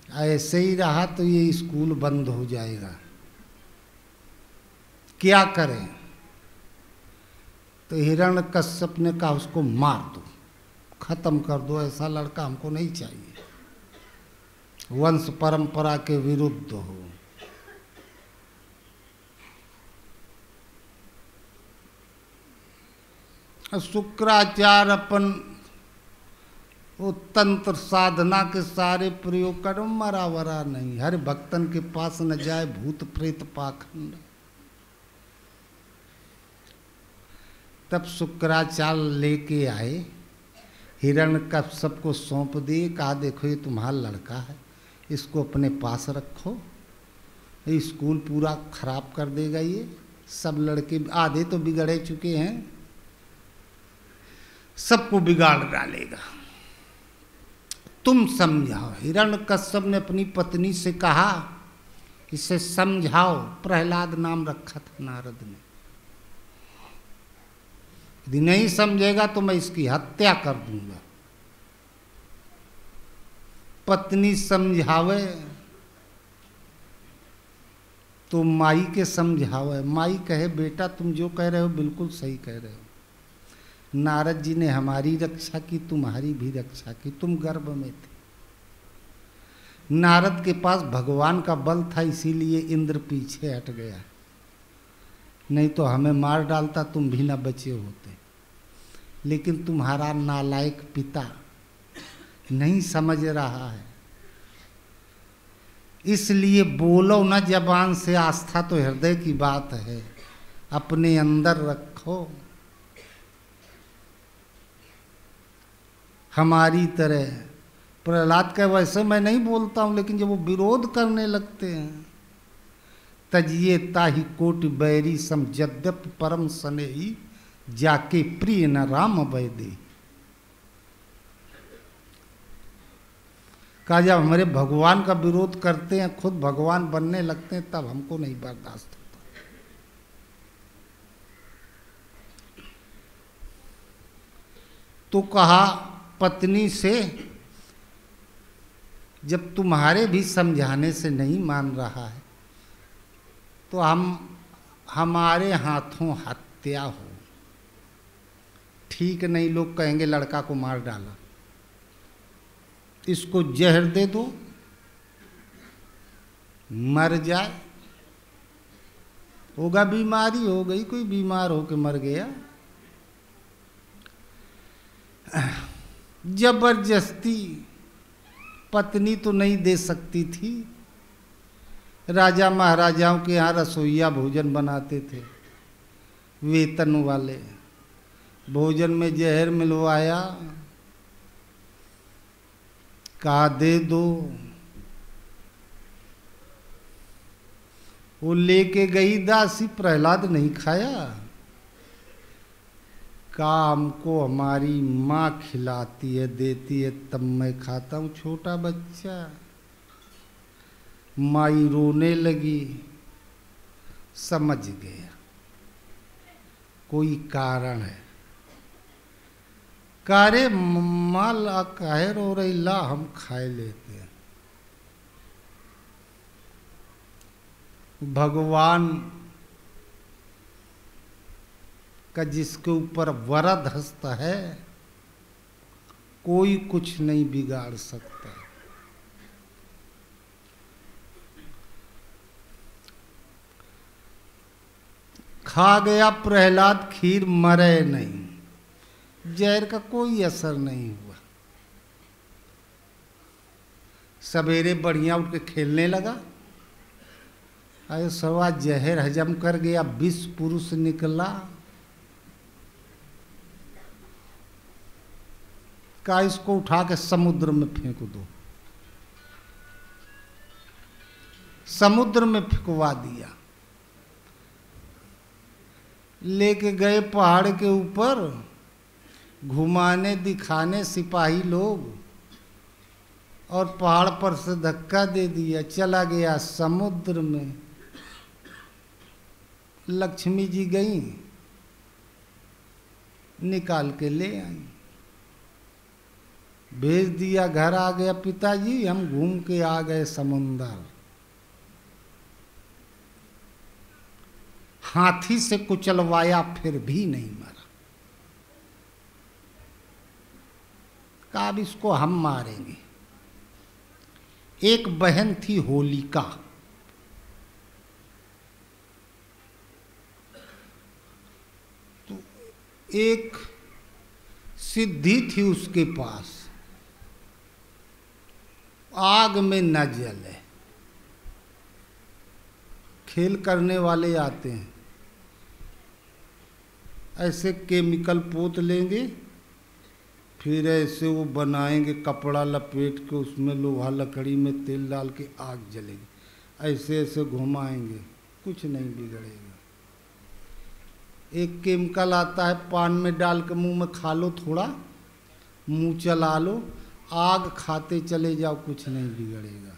ऐसे ही रहा तो ये स्कूल बंद हो जाएगा, क्या करें। तो हिरण्यकश्यप ने कहा उसको मार दो, खत्म कर दो, ऐसा लड़का हमको नहीं चाहिए, वंश परंपरा के विरुद्ध हो। शुक्राचार्य अपन वो तंत्र साधना के सारे प्रयोग कर, मरा वरा नहीं, हर भक्तन के पास न जाए भूत प्रेत पाखंड। तब शुक्राचार्य लेके आए, हिरण्यकश्यप को सौंप दिए, कहा देखो ये तुम्हारा लड़का है, इसको अपने पास रखो, ये स्कूल पूरा खराब कर देगा, ये सब लड़के आधे तो बिगड़े चुके हैं, सबको बिगाड़ डालेगा, तुम समझाओ। हिरण्यकश्यप ने अपनी पत्नी से कहा इसे समझाओ, प्रहलाद नाम रखा था नारद ने, यदि नहीं समझेगा तो मैं इसकी हत्या कर दूंगा। पत्नी समझावे तो माई के समझावे, माई कहे बेटा तुम जो कह रहे हो बिल्कुल सही कह रहे हो, नारद जी ने हमारी रक्षा की, तुम्हारी भी रक्षा की, तुम गर्भ में थे। नारद के पास भगवान का बल था, इसीलिए इंद्र पीछे हट गया, नहीं तो हमें मार डालता, तुम भी ना बचे होते। लेकिन तुम्हारा नालायक पिता नहीं समझ रहा है, इसलिए बोलो ना जबान से, आस्था तो हृदय की बात है, अपने अंदर रखो। हमारी तरह प्रहलाद का वैसे मैं नहीं बोलता हूँ, लेकिन जब वो विरोध करने लगते हैं, तजिए ताहि कोटि बैरी सम यद्यप परम स्नेही, जाके प्रिय न राम वैदे। कहा जब हमारे भगवान का विरोध करते हैं, खुद भगवान बनने लगते हैं, तब हमको नहीं बर्दाश्त होता। तो कहा पत्नी से, जब तुम्हारे भी समझाने से नहीं मान रहा है तो हमारे हाथों हत्या हो, ठीक नहीं, लोग कहेंगे लड़का को मार डाला, इसको जहर दे दो, मर जाए, होगा बीमारी हो गई, कोई बीमार होके मर गया। जबरदस्ती पत्नी तो नहीं दे सकती थी, राजा महाराजाओं के यहाँ रसोइया भोजन बनाते थे, वेतन वाले, भोजन में जहर मिलवाया, कहा दे दो, वो लेके गई दासी, प्रहलाद नहीं खाया, काम को हमारी माँ खिलाती है देती है तब मैं खाता हूँ, छोटा बच्चा। माई रोने लगी, समझ गया कोई कारण है, कारे माल काहे रो रही, ला हम खाए लेते हैं। भगवान का जिसके ऊपर वरद हस्त है, कोई कुछ नहीं बिगाड़ सकता। खा गया प्रहलाद खीर, मरे नहीं, जहर का कोई असर नहीं हुआ। सवेरे बढ़िया उठ के खेलने लगा, अरे सवा जहर हजम कर गया, 20 पुरुष निकला। का इसको उठा के समुद्र में फेंक दो। समुद्र में फेंकवा दिया। लेके गए पहाड़ के ऊपर, घुमाने दिखाने सिपाही लोग, और पहाड़ पर से धक्का दे दिया, चला गया समुद्र में। लक्ष्मी जी गई, निकाल के ले आई, भेज दिया। घर आ गया, पिताजी हम घूम के आ गए समुंदर। हाथी से कुचलवाया फिर भी नहीं मरा। कहा अब इसको हम मारेंगे। एक बहन थी होलिका, तो एक सिद्धि थी उसके पास, आग में न जले। खेल करने वाले आते हैं, ऐसे केमिकल पोत लेंगे, फिर ऐसे वो बनाएंगे, कपड़ा लपेट के उसमें लोहा लकड़ी में तेल डाल के आग जलेगी, ऐसे ऐसे घुमाएंगे, कुछ नहीं बिगड़ेगा। एक केमिकल आता है, पान में डाल के मुंह में खा लो, थोड़ा मुंह चला लो, आग खाते चले जाओ, कुछ नहीं बिगड़ेगा।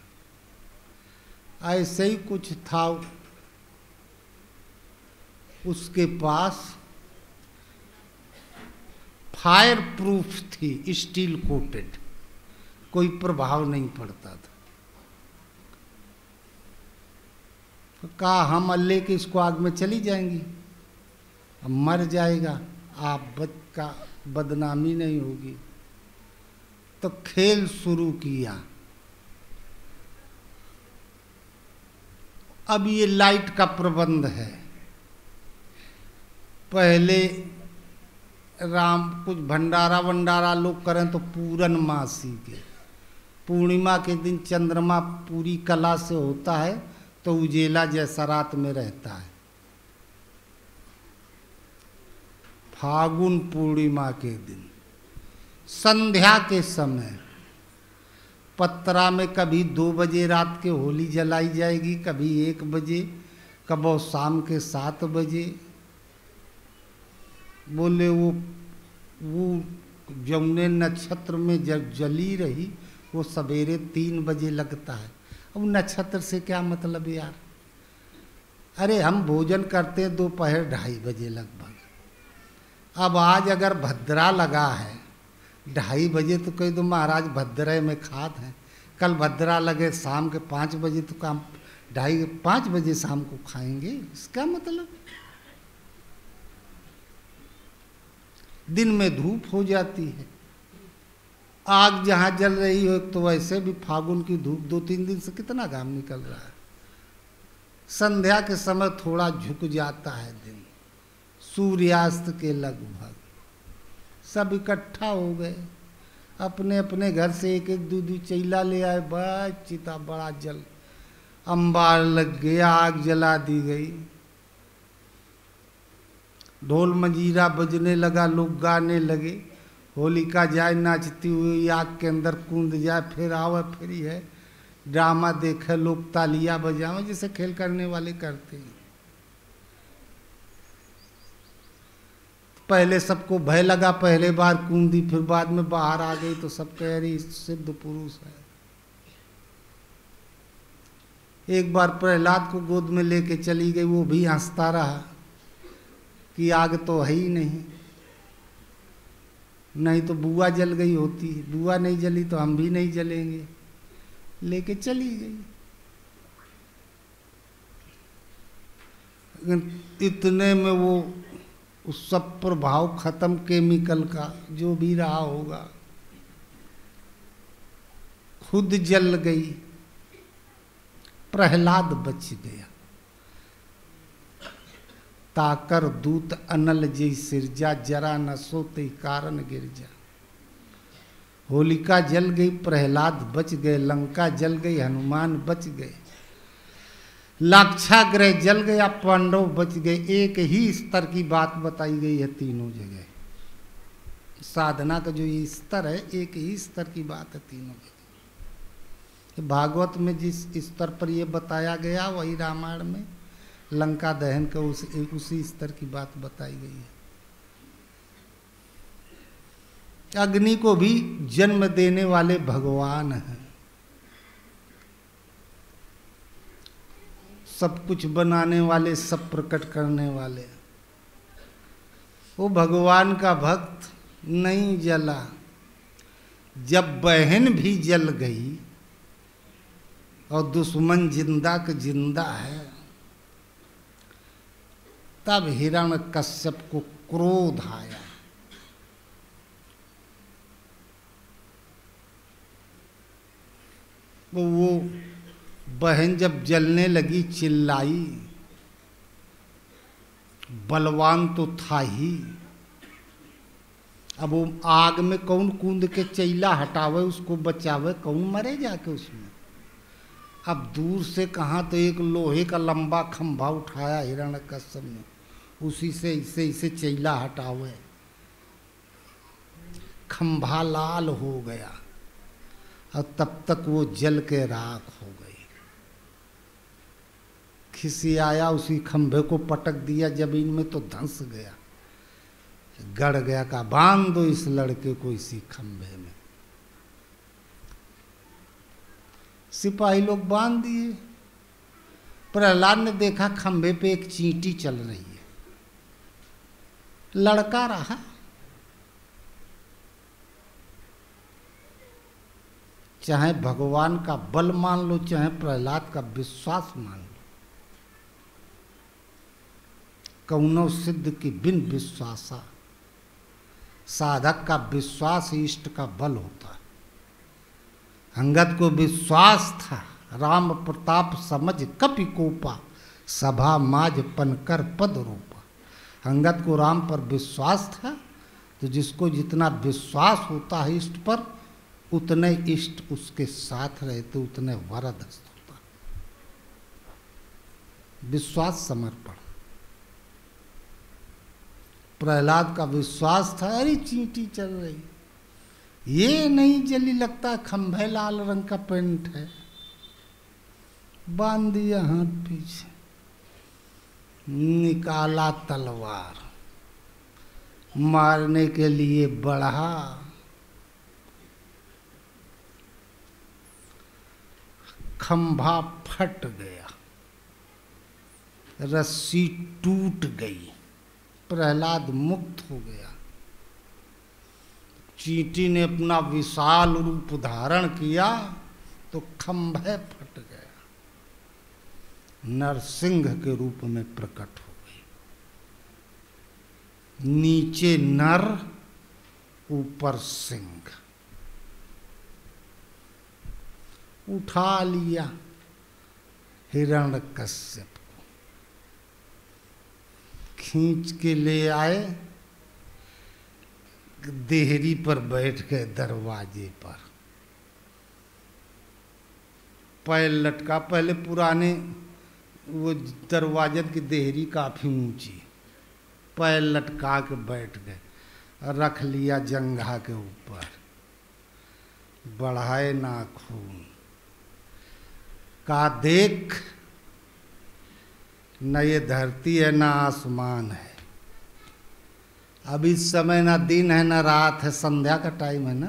ऐसे ही कुछ था उसके पास। फायर प्रूफ थी, स्टील कोटेड, कोई प्रभाव नहीं पड़ता था। तो कहा हम अल्ले के इसको आग में चली जाएंगी, अब मर जाएगा, आप का बदनामी नहीं होगी। तो खेल शुरू किया। अब ये लाइट का प्रबंध है। पहले राम कुछ भंडारा वंडारा लोग करें तो पूरनमासी के, पूर्णिमा के दिन चंद्रमा पूरी कला से होता है, तो उजेला जैसा रात में रहता है। फागुन पूर्णिमा के दिन संध्या के समय पत्रा में कभी 2 बजे रात के होली जलाई जाएगी, कभी 1 बजे, कभी शाम के 7 बजे। बोले वो जमुने नक्षत्र में जब जली रही, वो सवेरे 3 बजे लगता है। अब नक्षत्र से क्या मतलब यार? अरे हम भोजन करते हैं दोपहर 2:30 बजे लगभग। अब आज अगर भद्रा लगा है 2:30 बजे, तो कह दो महाराज भद्रे में खाते हैं। कल भद्रा लगे शाम के 5 बजे, तो काम 2:30-5 बजे शाम को खाएंगे, इसका मतलब? दिन में धूप हो जाती है। आग जहाँ जल रही हो, तो वैसे भी फागुन की धूप 2-3 दिन से कितना घाम निकल रहा है। संध्या के समय थोड़ा झुक जाता है दिन, सूर्यास्त के लगभग। सब इकट्ठा हो गए, अपने अपने घर से 1-1 2-2 चैला ले आए। बस चिता बड़ा जल, अंबार लग गया, आग जला दी गई। ढोल मंजीरा बजने लगा, लोग गाने लगे, होलिका जाए नाचती हुई आग के अंदर कूद जाए, फिर आवे, फिर है ड्रामा देखे, लोग तालियां बजावे, जैसे खेल करने वाले करते हैं। पहले सबको भय लगा, पहले बार कूदी, फिर बाद में बाहर आ गई, तो सब कह रही सिद्ध पुरुष है। एक बार प्रहलाद को गोद में लेके चली गई, वो भी हंसता रहा कि आग तो है ही नहीं, नहीं तो बुआ जल गई होती, बुआ नहीं जली तो हम भी नहीं जलेंगे, लेके चली गई। इतने में वो उस सब प्रभाव खत्म, केमिकल का जो भी रहा होगा, खुद जल गई, प्रहलाद बच गया। ताकर दूत अनल जय सिरजा, जरा न सोते कारण गिरजा। होलिका जल गई, प्रहलाद बच गए, लंका जल गई, हनुमान बच गए। लाक्षागृह जल गया, पांडव बच गए। एक ही स्तर की बात बताई गई है तीनों जगह। साधना का जो ये स्तर है, एक ही स्तर की बात है तीनों जगह। भागवत में जिस स्तर पर ये बताया गया, वही रामायण में लंका दहन का उसी स्तर की बात बताई गई है। अग्नि को भी जन्म देने वाले भगवान हैं, सब कुछ बनाने वाले, सब प्रकट करने वाले। वो भगवान का भक्त नहीं जला। जब बहन भी जल गई और दुश्मन जिंदा का जिंदा है, तब हिरण्यकश्यप को क्रोध आया। वो बहन जब जलने लगी चिल्लाई, बलवान तो था ही। अब वो आग में कौन कूद के चैला हटावे, उसको बचावे, कौन मरे जाके उसमें। अब दूर से कहाँ तो एक लोहे का लंबा खंभा उठाया हिरण्यकश्यप ने, उसी से इसे चैला हटावे। खंभा लाल हो गया और तब तक वो जल के राख हो गई। खिसियाया, उसी खंभे को पटक दिया जमीन में तो धंस गया, गड़ गया। का बांध दो इस लड़के को इसी खंभे में। सिपाही लोग बांध दिए। प्रहलाद ने देखा खंभे पे एक चींटी चल रही है, लड़का रहा। चाहे भगवान का बल मान लो, चाहे प्रहलाद का विश्वास मान लो, कौनो सिद्ध की बिन विश्वासा। साधक का विश्वास इष्ट का बल होता है। अंगद को विश्वास था, राम प्रताप समझ कपि कोपा, सभा माज पनकर पद रूपा। अंगद को राम पर विश्वास था, तो जिसको जितना विश्वास होता है इष्ट पर, उतने इष्ट उसके साथ रहते, उतने वरद होता। विश्वास समर्पण। प्रहलाद का विश्वास था, अरे चींटी चल रही, ये नहीं जली, लगता खंभे लाल रंग का पेंट है। बांध दिया हाथ पीछे, निकाला तलवार, मारने के लिए बढ़ा। खंभा फट गया, रस्सी टूट गई, प्रहलाद मुक्त हो गया। चींटी ने अपना विशाल रूप धारण किया तो खंभे फट गया, नरसिंह के रूप में प्रकट हो गई। नीचे नर, ऊपर सिंह। उठा लिया हिरण्यकश्यप को, खींच के ले आए, देहरी पर बैठ गए दरवाजे पर। पैर लटका, पहले पुराने वो दरवाजे की देहरी काफी ऊंची, पैर लटका के बैठ गए, रख लिया जंघा के ऊपर, बढ़ाए नाखून। का देख, न ये धरती है ना आसमान है। अब इस समय ना दिन है ना रात है, संध्या का टाइम है ना।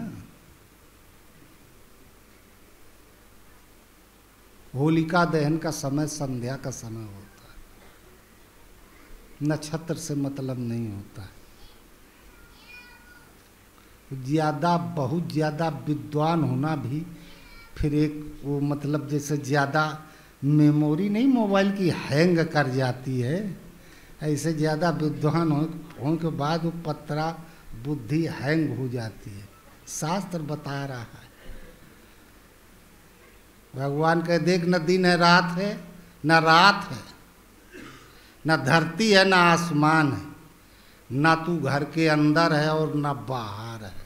होलिका दहन का समय संध्या का समय होता है, नक्षत्र से मतलब नहीं होता है। ज्यादा, बहुत ज्यादा विद्वान होना भी फिर एक वो मतलब, जैसे ज्यादा मेमोरी नहीं मोबाइल की हैंग कर जाती है, ऐसे ज़्यादा विद्वान होने के बाद वो पत्रा बुद्धि हैंग हो जाती है। शास्त्र बता रहा है, भगवान कहे देख, न दिन है रात है, न रात है, न धरती है, न आसमान है, न तू घर के अंदर है और न बाहर है।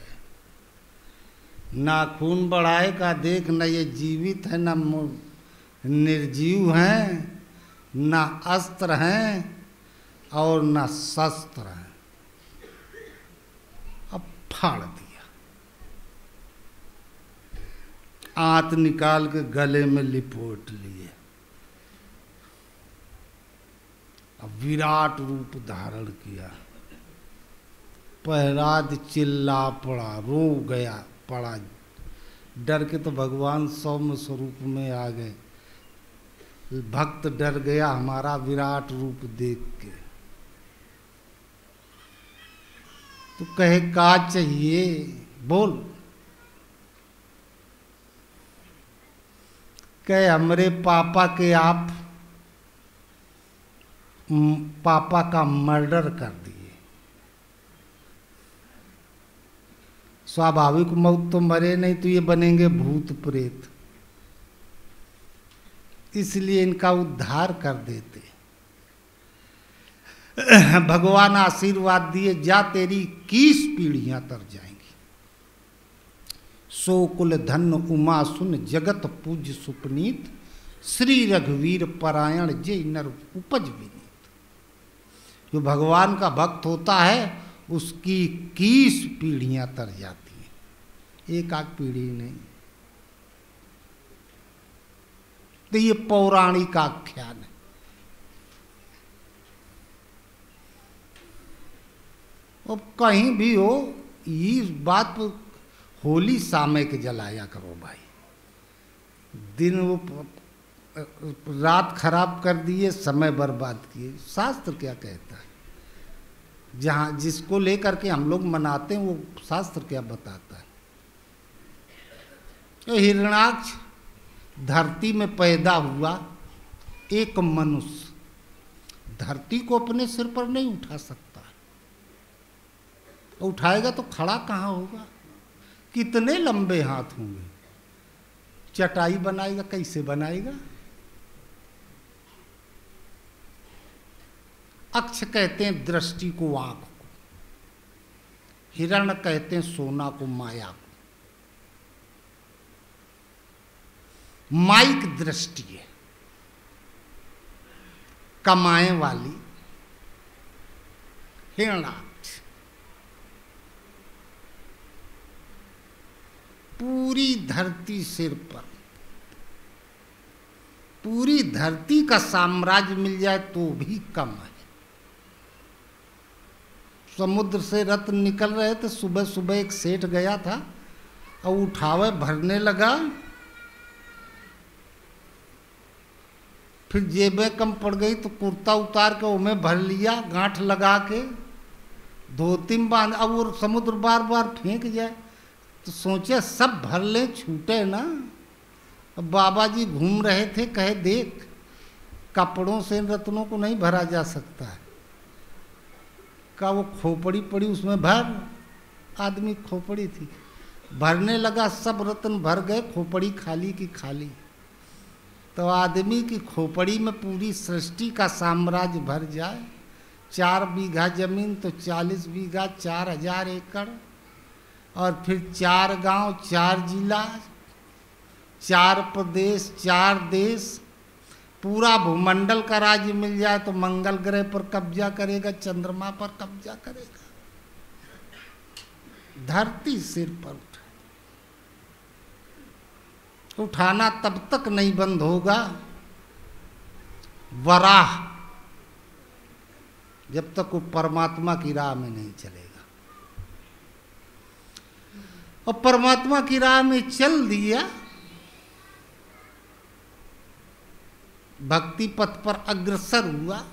नाखून बढ़ाए का देख, न ये जीवित है न निर्जीव हैं, ना अस्त्र हैं और ना शस्त्र हैं। अब फाड़ दिया, आंत निकाल के गले में लिपोट लिए। अब विराट रूप धारण किया। प्रहलाद चिल्ला पड़ा, रो गया पड़ा, डर के तो भगवान सौम्य स्वरूप में आ गए। भक्त डर गया हमारा विराट रूप देख के। तो कहे का चाहिए, बोल। कहे हमरे पापा के आप पापा का मर्डर कर दिए। स्वाभाविक मौत तो मरे नहीं, तो ये बनेंगे भूत प्रेत, इसलिए इनका उद्धार कर देते। भगवान आशीर्वाद दिए, जा तेरी 21 पीढ़ियां तर जाएंगी। सो कुल धन उमा सुन जगत पूज सुपनीत, श्री रघुवीर परायण जे नर उपज विनीत। जो भगवान का भक्त होता है उसकी 21 पीढ़ियां तर जाती हैं, एक आध पीढ़ी नहीं। तो ये पौराणिक आख्यान है। अब कहीं भी हो ये बात होली सामय के जलाया करो भाई। दिन वो रात खराब कर दिए, समय बर्बाद किए। शास्त्र क्या कहता है? जहाँ जिसको लेकर के हम लोग मनाते हैं वो शास्त्र क्या बताता है? तो हिरण्याक्ष धरती में पैदा हुआ एक मनुष्य, धरती को अपने सिर पर नहीं उठा सकता। उठाएगा तो खड़ा कहाँ होगा? कितने लंबे हाथ होंगे? चटाई बनाएगा, कैसे बनाएगा? अक्ष कहते हैं दृष्टि को, आंख को। हिरण कहते हैं सोना को, माया को। माइक दृष्टि है, कमाए वाली हिरणाक्ष। पूरी धरती सिर पर, पूरी धरती का साम्राज्य मिल जाए तो भी कम है। समुद्र से रत्न निकल रहे थे, सुबह सुबह एक सेठ गया था और उठावे भरने लगा, फिर जेबें कम पड़ गई तो कुर्ता उतार के उमें भर लिया, गांठ लगा के धोती में बांध। अब वो समुद्र बार बार फेंक जाए तो सोचे सब भर ले, छूटे ना। अब बाबा जी घूम रहे थे, कहे देख कपड़ों से रत्नों को नहीं भरा जा सकता है। का वो खोपड़ी पड़ी उसमें भर। आदमी खोपड़ी थी, भरने लगा, सब रत्न भर गए, खोपड़ी खाली की खाली। तो आदमी की खोपड़ी में पूरी सृष्टि का साम्राज्य भर जाए। 4 बीघा जमीन तो 40 बीघा, 4000 एकड़, और फिर 4 गांव, 4 जिला, 4 प्रदेश, 4 देश, पूरा भूमंडल का राज्य मिल जाए तो मंगल ग्रह पर कब्जा करेगा, चंद्रमा पर कब्जा करेगा। धरती सिर पर उठाना तब तक नहीं बंद होगा वराह, जब तक वो परमात्मा की राह में नहीं चलेगा। और परमात्मा की राह में चल दिया, भक्ति पथ पर अग्रसर हुआ।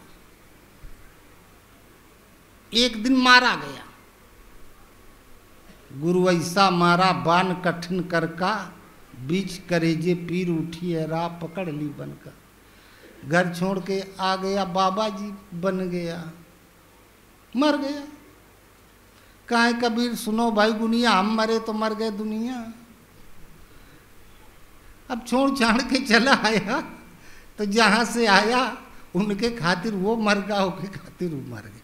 एक दिन मारा गया, गुरु ऐसा मारा बाण कठिन कर का, बीच करेजे पीर उठी है राह पकड़ ली बनकर। घर छोड़ के आ गया, बाबा जी बन गया, मर गया। काहे कबीर सुनो भाई गुनिया, हम मरे तो मर गए दुनिया। अब छोड़ छाड़ के चला आया तो जहां से आया उनके खातिर वो मर गया, उनके खातिर वो मर गए।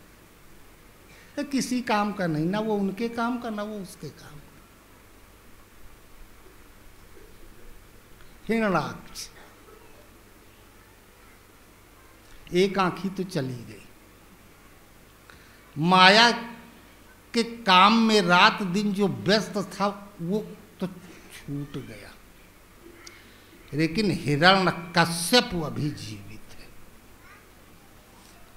तो किसी काम का नहीं, ना वो उनके काम का, ना वो उसके काम का। हिरणाक्ष एक आँखी तो चली गई। माया के काम में रात दिन जो व्यस्त था वो तो छूट गया, लेकिन हिरण्यकश्यप अभी जीवित है।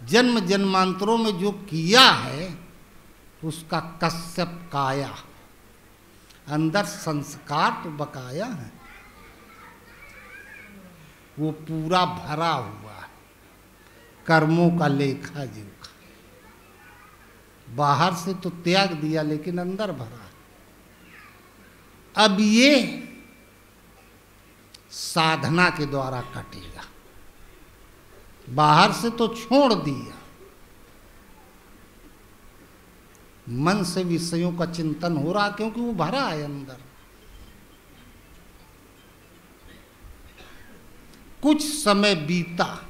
जन्म जन्मांतरों में जो किया है उसका कश्यप काया, अंदर संस्कार तो बकाया है, वो पूरा भरा हुआ है कर्मों का लेखा जोखा। बाहर से तो त्याग दिया लेकिन अंदर भरा है। अब ये साधना के द्वारा कटेगा। बाहर से तो छोड़ दिया, मन से विषयों का चिंतन हो रहा क्योंकि वो भरा है अंदर। कुछ समय बीता,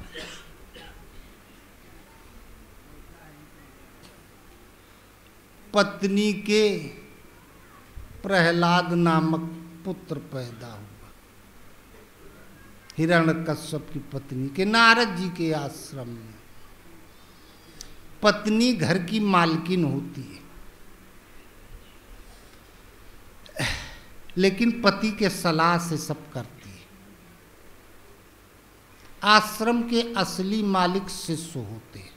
पत्नी के प्रहलाद नामक पुत्र पैदा हुआ। हिरण्यकश्यप की पत्नी के, नारद जी के आश्रम में। पत्नी घर की मालकिन होती है, लेकिन पति के सलाह से सब करती है। आश्रम के असली मालिक शिष्य होते हैं,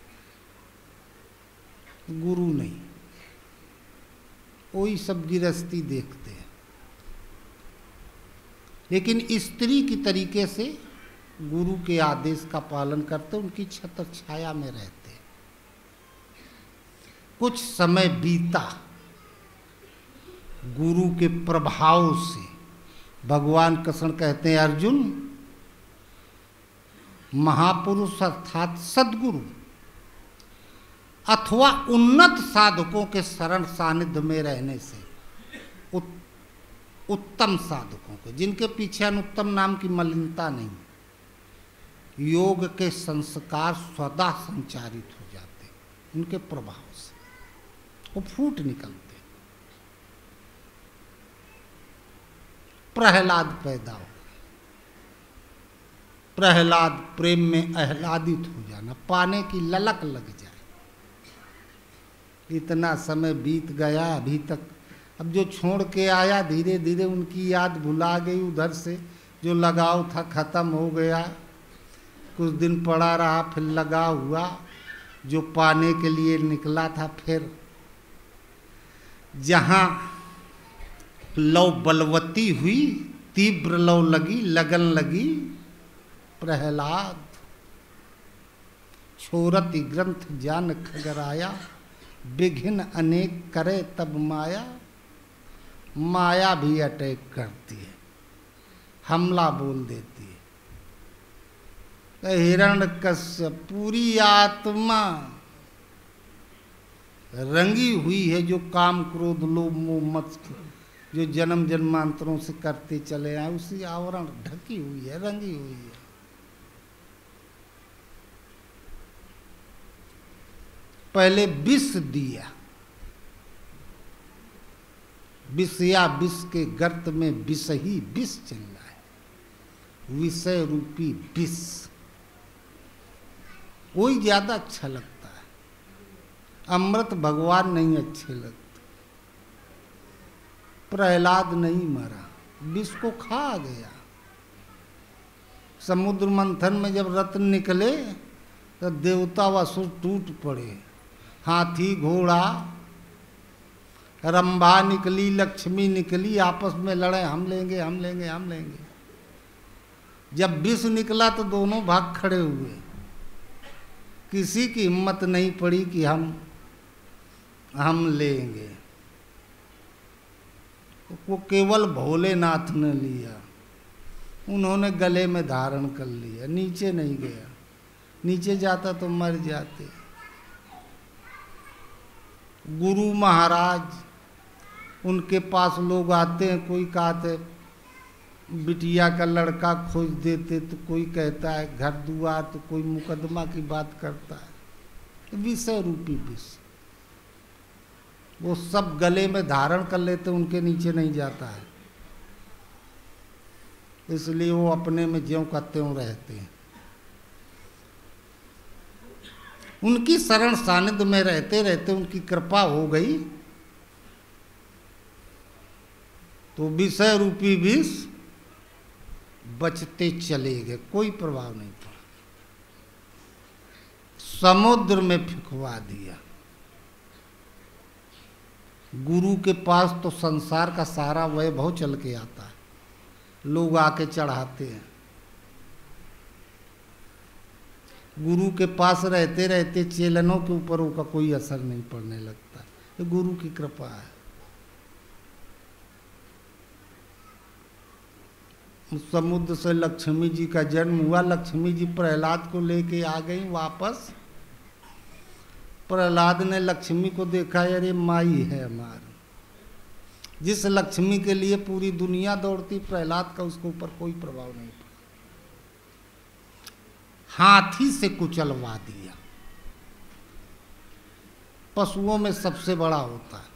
गुरु नहीं। वही सब गृहस्थी देखते हैं, लेकिन स्त्री की तरीके से गुरु के आदेश का पालन करते, उनकी छत्र छाया में रहते। कुछ समय बीता, गुरु के प्रभाव से, भगवान कृष्ण कहते हैं अर्जुन, महापुरुष अर्थात सद्गुरु अथवा उन्नत साधकों के शरण सानिध्य में रहने से, उत्तम साधकों के, जिनके पीछे अनुत्तम नाम की मलिनता नहीं, योग के संस्कार सदा संचारित हो जाते, उनके प्रभाव से वो फूट निकलते। प्रहलाद पैदा हो, प्रहलाद प्रेम में आह्लादित हो जाना, पाने की ललक लग जाए। इतना समय बीत गया, अभी तक अब जो छोड़ के आया धीरे धीरे उनकी याद भुला गई, उधर से जो लगाव था खत्म हो गया। कुछ दिन पड़ा रहा, फिर लगा हुआ, जो पाने के लिए निकला था, फिर जहाँ लौ बलवती हुई, तीव्र लौ लगी, लगन लगी, प्रहलाद छोरत ग्रंथ जान खगराया, विघ्न अनेक करे तब माया। माया भी अटैक करती है, हमला बोल देती है। हिरण्यकश्यप पूरी आत्मा रंगी हुई है, जो काम क्रोध लोभ मोह मत जो जन्म जन्मांतरों से करते चले आए, उसी आवरण ढकी हुई है, रंगी हुई है। पहले विष दिया, विष या विष के गर्त में विष ही विष चल रहा है, विषय रूपी विष वही ज्यादा अच्छा लगता है। अमृत भगवान नहीं अच्छे लगते। प्रहलाद नहीं मरा, विष को खा गया। समुद्र मंथन में जब रत्न निकले तो देवता व असुर टूट पड़े। हाथी घोड़ा, रंभा निकली, लक्ष्मी निकली, आपस में लड़े, हम लेंगे हम लेंगे हम लेंगे। जब विष निकला तो दोनों भाग खड़े हुए, किसी की हिम्मत नहीं पड़ी कि हम लेंगे। वो केवल भोलेनाथ ने लिया, उन्होंने गले में धारण कर लिया, नीचे नहीं गया। नीचे जाता तो मर जाते। गुरु महाराज, उनके पास लोग आते हैं, कोई कहते बिटिया का लड़का खोज देते, तो कोई कहता है घर दुआर, तो कोई मुकदमा की बात करता है। विषय रूपी विष वो सब गले में धारण कर लेते, उनके नीचे नहीं जाता है, इसलिए वो अपने में ज्यों का त्यों रहते हैं। उनकी शरण सानिध्य में रहते रहते उनकी कृपा हो गई तो विषय रूपी विष बचते चले गए, कोई प्रभाव नहीं पड़ा, समुद्र में फेंकवा दिया। गुरु के पास तो संसार का सारा वैभव चल के आता है, लोग आके चढ़ाते हैं। गुरु के पास रहते रहते चेलनों के ऊपर उनका कोई असर नहीं पड़ने लगता, ये गुरु की कृपा है। समुद्र से लक्ष्मी जी का जन्म हुआ, लक्ष्मी जी प्रहलाद को लेके आ गई वापस। प्रहलाद ने लक्ष्मी को देखा, अरे माई है हमारी, जिस लक्ष्मी के लिए पूरी दुनिया दौड़ती, प्रहलाद का उसके ऊपर कोई प्रभाव नहीं पड़ा, हाथी से कुचलवा दिया। पशुओं में सबसे बड़ा होता है,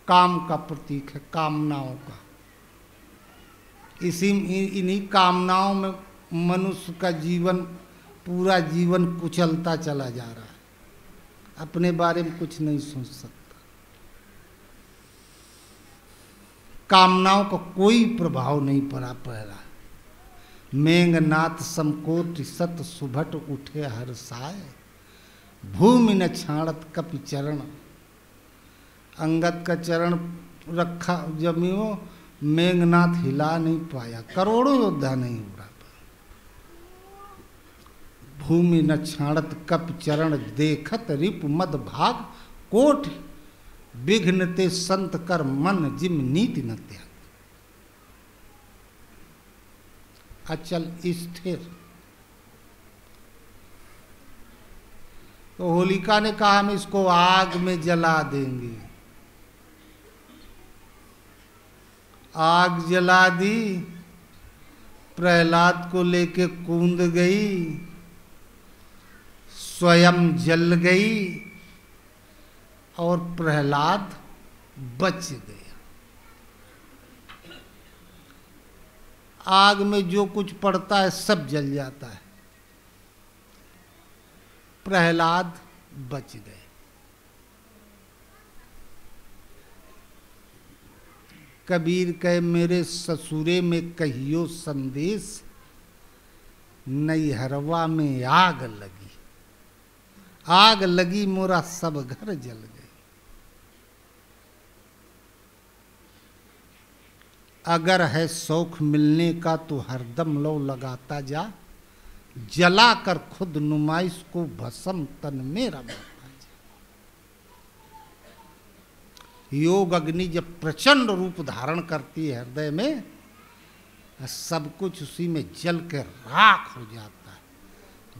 काम का प्रतीक है, कामनाओं का। इन्हीं कामनाओं में मनुष्य का जीवन, पूरा जीवन कुचलता चला जा रहा है, अपने बारे में कुछ नहीं सोच सकता। कामनाओं का कोई प्रभाव नहीं पड़ा पहला। मेघनाथ समकोटि सत सुभट उठे हर्षाय, भूमि न छाड़त कपि चरण। अंगद का चरण रखा जमियो, मेघनाथ हिला नहीं पाया, करोड़ों योद्धा नहीं उड़ा पाया। भूमि न छाड़त कपि चरण, देखत रिपु मद भाग कोट। विघ्नते संत कर मन, जिम नीति न त्याग। अचल स्थिर। तो होलिका ने कहा हम इसको आग में जला देंगे। आग जला दी, प्रहलाद को लेके कूद गई, स्वयं जल गई और प्रहलाद बच गया। आग में जो कुछ पड़ता है सब जल जाता है, प्रहलाद बच गए। कबीर कहे मेरे ससुरे में कहियो संदेश, नैहरवा में आग लगी। आग लगी मोरा सब घर जल गए। अगर है शौक मिलने का तो हरदम लो लगाता जा, जला कर खुद नुमाइश को भस्म तन में रमाता जा। योग अग्नि जब प्रचंड रूप धारण करती है हृदय में, सब कुछ उसी में जल के राख हो जाता है।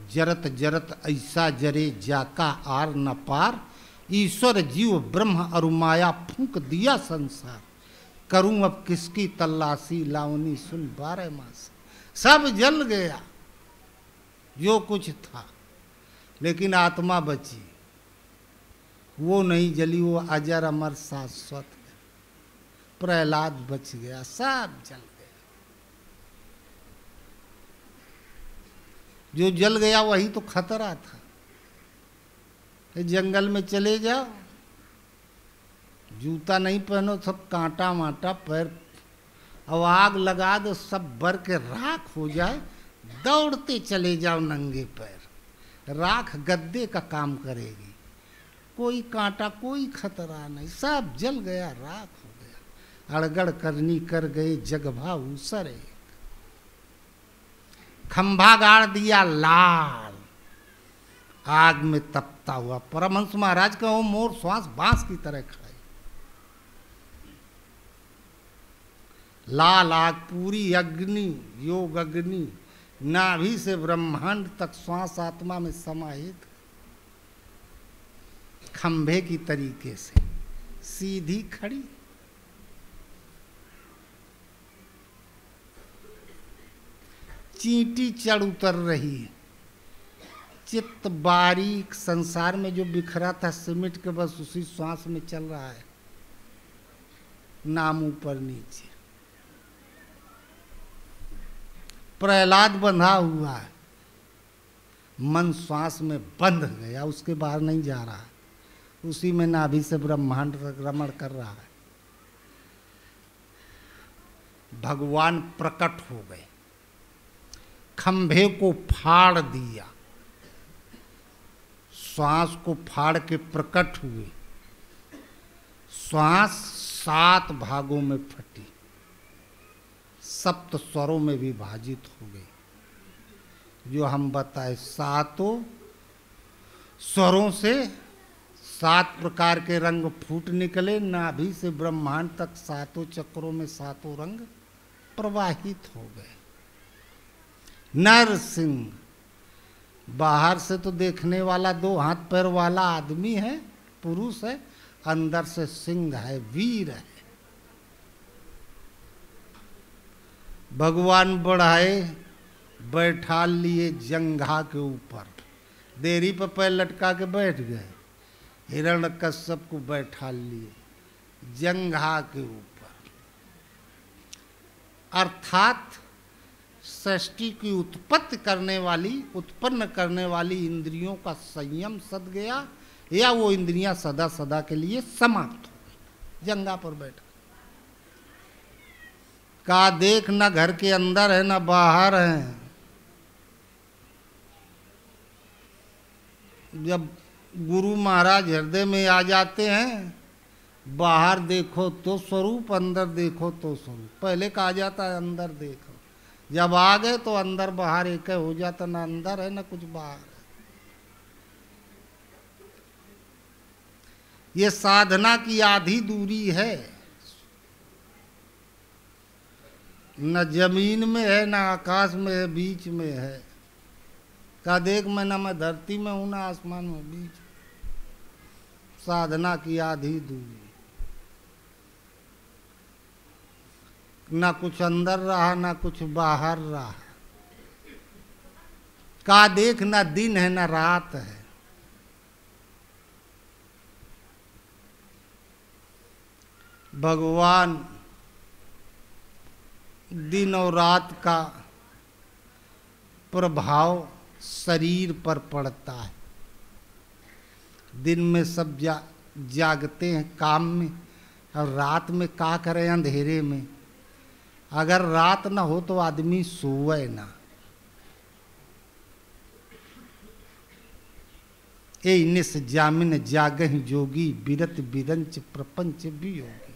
जरत जरत ऐसा जरे जाका आर न पार, ईश्वर जीव ब्रह्म अरुमाया फूंक दिया संसार। करूं अब किसकी तलाशी, लावनी सुन 12 मास। सब जल गया जो कुछ था, लेकिन आत्मा बची, वो नहीं जली, वो अजर अमर शाश्वत है। प्रहलाद बच गया, सब जल गया। जो जल गया वही तो खतरा था। जंगल में चले जाओ, जूता नहीं पहनो, सब कांटा माटा पैर, अब आग लगा दो सब बर के राख हो जाए, दौड़ते चले जाओ नंगे पैर। राख गद्दे का काम करेगी, कोई कांटा कोई खतरा नहीं, सब जल गया, राख हो गया। अड़गड़ करनी कर गए जगभा ऊसर एक, खंभा गाड़ दिया लाल, आग में तपता हुआ। परमहंस महाराज का वो मोर श्वास बांस की तरह खड़ा, लाल आग पूरी अग्नि, योग अग्नि, नाभि से ब्रह्मांड तक श्वास आत्मा में समाहित, खंभे की तरीके से सीधी खड़ी। चींटी चढ़ उतर रही है, चित्त बारीक संसार में जो बिखरा था सिमट के बस उसी श्वास में चल रहा है, नाम ऊपर नीचे। प्रहलाद बंधा हुआ है, मन श्वास में बंध गया, उसके बाहर नहीं जा रहा है, उसी में नाभि से ब्रह्मांड रमण कर रहा है। भगवान प्रकट हो गए, खंभे को फाड़ दिया, श्वास को फाड़ के प्रकट हुए। श्वास 7 भागों में फटी, सप्त स्वरों में विभाजित हो गई। जो हम बताए 7 स्वरों से 7 प्रकार के रंग फूट निकले, नाभि से ब्रह्मांड तक 7 चक्रों में 7 रंग प्रवाहित हो गए। नर सिंह, बाहर से तो देखने वाला 2 हाथ पैर वाला आदमी है, पुरुष है, अंदर से सिंह है, वीर है। भगवान बढ़ाए, बैठा लिए जंघा के ऊपर, देरी पर पैर लटका के बैठ गए। हिरण्यकश्यप को बैठा लिए जंघा के ऊपर, अर्थात सृष्टि की उत्पन्न करने वाली इंद्रियों का संयम सद गया, या वो इंद्रियां सदा सदा के लिए समाप्त हो गई। जंघा पर बैठा, का देख न घर के अंदर है न बाहर है। जब गुरु महाराज हृदय में आ जाते हैं, बाहर देखो तो स्वरूप, अंदर देखो तो स्वरूप। पहले कहा जाता है अंदर देखो, जब आ गए तो अंदर बाहर एक हो जाता, ना अंदर है ना कुछ बाहर है। ये साधना की आधी दूरी है, न जमीन में है ना आकाश में है, बीच में है। का देख मैं ना मैं धरती में हूं ना आसमान में, बीच। साधना की आधी दूरी, ना कुछ अंदर रहा ना कुछ बाहर रहा। का देख ना दिन है ना रात है। भगवान दिन और रात का प्रभाव शरीर पर पड़ता है। दिन में सब जागते हैं काम में, और रात में का करें अंधेरे में। अगर रात न हो तो आदमी सोवे ना। ए निस जामिन जागहि जोगी, बिरत बिरंच प्रपंच वियोगी।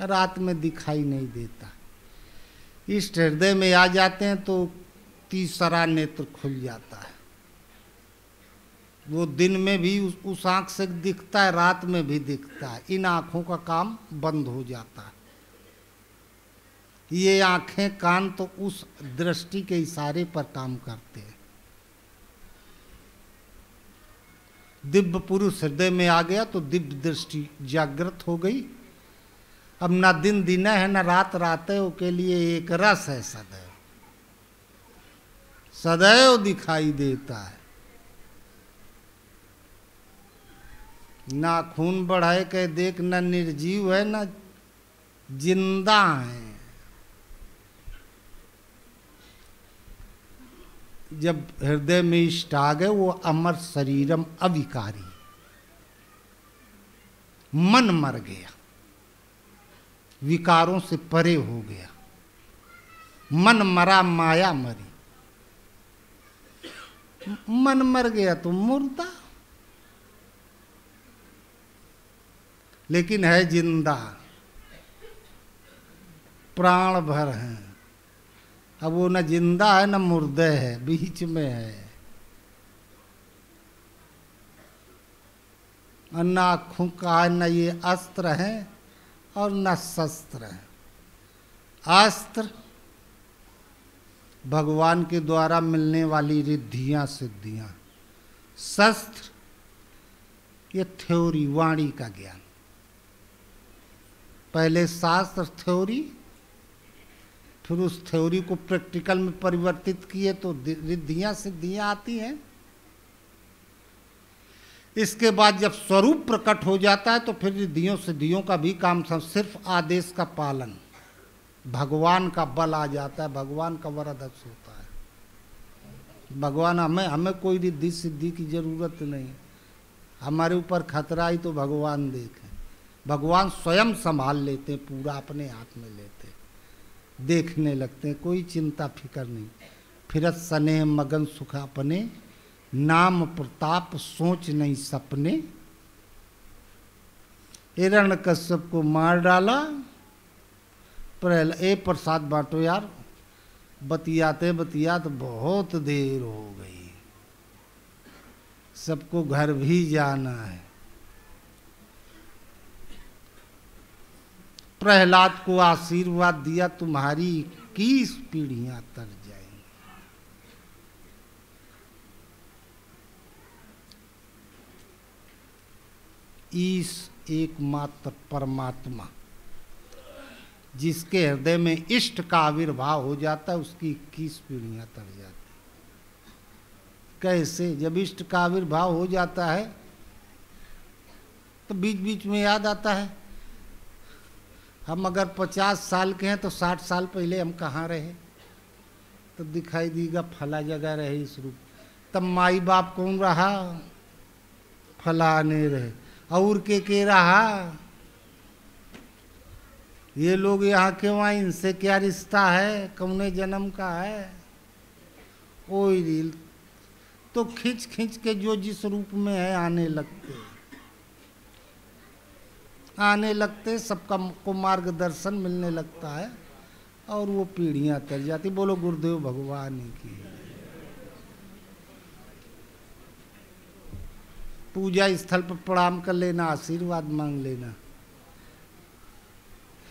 रात में दिखाई नहीं देता, इस हृदय में आ जाते हैं तो तीसरा नेत्र खुल जाता है। वो दिन में भी उस आंख से दिखता है, रात में भी दिखता है। इन आँखों का काम बंद हो जाता है। ये आँखें कान तो उस दृष्टि के इशारे पर काम करते हैं। दिव्य पुरुष हृदय में आ गया तो दिव्य दृष्टि जागृत हो गई। अब ना दिन दिन है ना रात रात है, के लिए एक रस है, सदैव सदैव दिखाई देता है। ना खून बढ़ाए के देख, ना निर्जीव है ना जिंदा है। जब हृदय में इष्ट आ गए, वो अमर शरीरम अविकारी, मन मर गया, विकारों से परे हो गया। मन मरा माया मरी। मन मर गया तो मुर्दा, लेकिन है जिंदा, प्राण भर है। अब वो न जिंदा है न मुर्दे है, बीच में है। न आँखों का न ये अस्त्र है और न शस्त्र है। अस्त्र भगवान के द्वारा मिलने वाली रिद्धियां सिद्धियां, शस्त्र ये थ्योरी, वाणी का ज्ञान। पहले शास्त्र थ्योरी, फिर उस थ्योरी को प्रैक्टिकल में परिवर्तित किए तो रिद्धियां सिद्धियां आती हैं। इसके बाद जब स्वरूप प्रकट हो जाता है तो फिर रिद्धियों सिद्धियों का भी काम सिर्फ आदेश का पालन। भगवान का बल आ जाता है, भगवान का वरदक्ष होता है। भगवान हमें कोई रिद्धि सिद्धि की जरूरत नहीं। हमारे ऊपर खतरा ही तो भगवान देखे, भगवान स्वयं संभाल लेते हैं, पूरा अपने हाथ में लेते, देखने लगते हैं, कोई चिंता फिकर नहीं। फिरत स्नेह मगन सुख अपने, नाम प्रताप सोच नहीं सपने। हिरण्यकश्यप को मार डाला, प्रसाद बांटो यार, बतियाते बतियाते बहुत देर हो गई, सबको घर भी जाना है। प्रहलाद को आशीर्वाद दिया, तुम्हारी 21 पीढ़ियां तर जाएंगी। ईश एकमात्र परमात्मा जिसके हृदय में इष्ट का आविर्भाव हो जाता है, उसकी 21 पीढ़ियां तर जाती। कैसे? जब इष्ट का आविर्भाव हो जाता है तो बीच बीच में याद आता है, हम अगर 50 साल के हैं तो 60 साल पहले हम कहाँ रहे, तो दिखाई देगा फला जगह रहे इस रूप। तब माई बाप कौन रहा? फलाने रहे। और के रहा? ये लोग यहाँ क्यों आए, इनसे क्या रिश्ता है, कौने जन्म का है? ओई रील तो खींच खींच के जो जिस रूप में है आने लगते, सबका को मार्गदर्शन मिलने लगता है और वो पीढ़ियां तर जाती। बोलो गुरुदेव भगवान की। पूजा स्थल पर प्रणाम कर लेना, आशीर्वाद मांग लेना।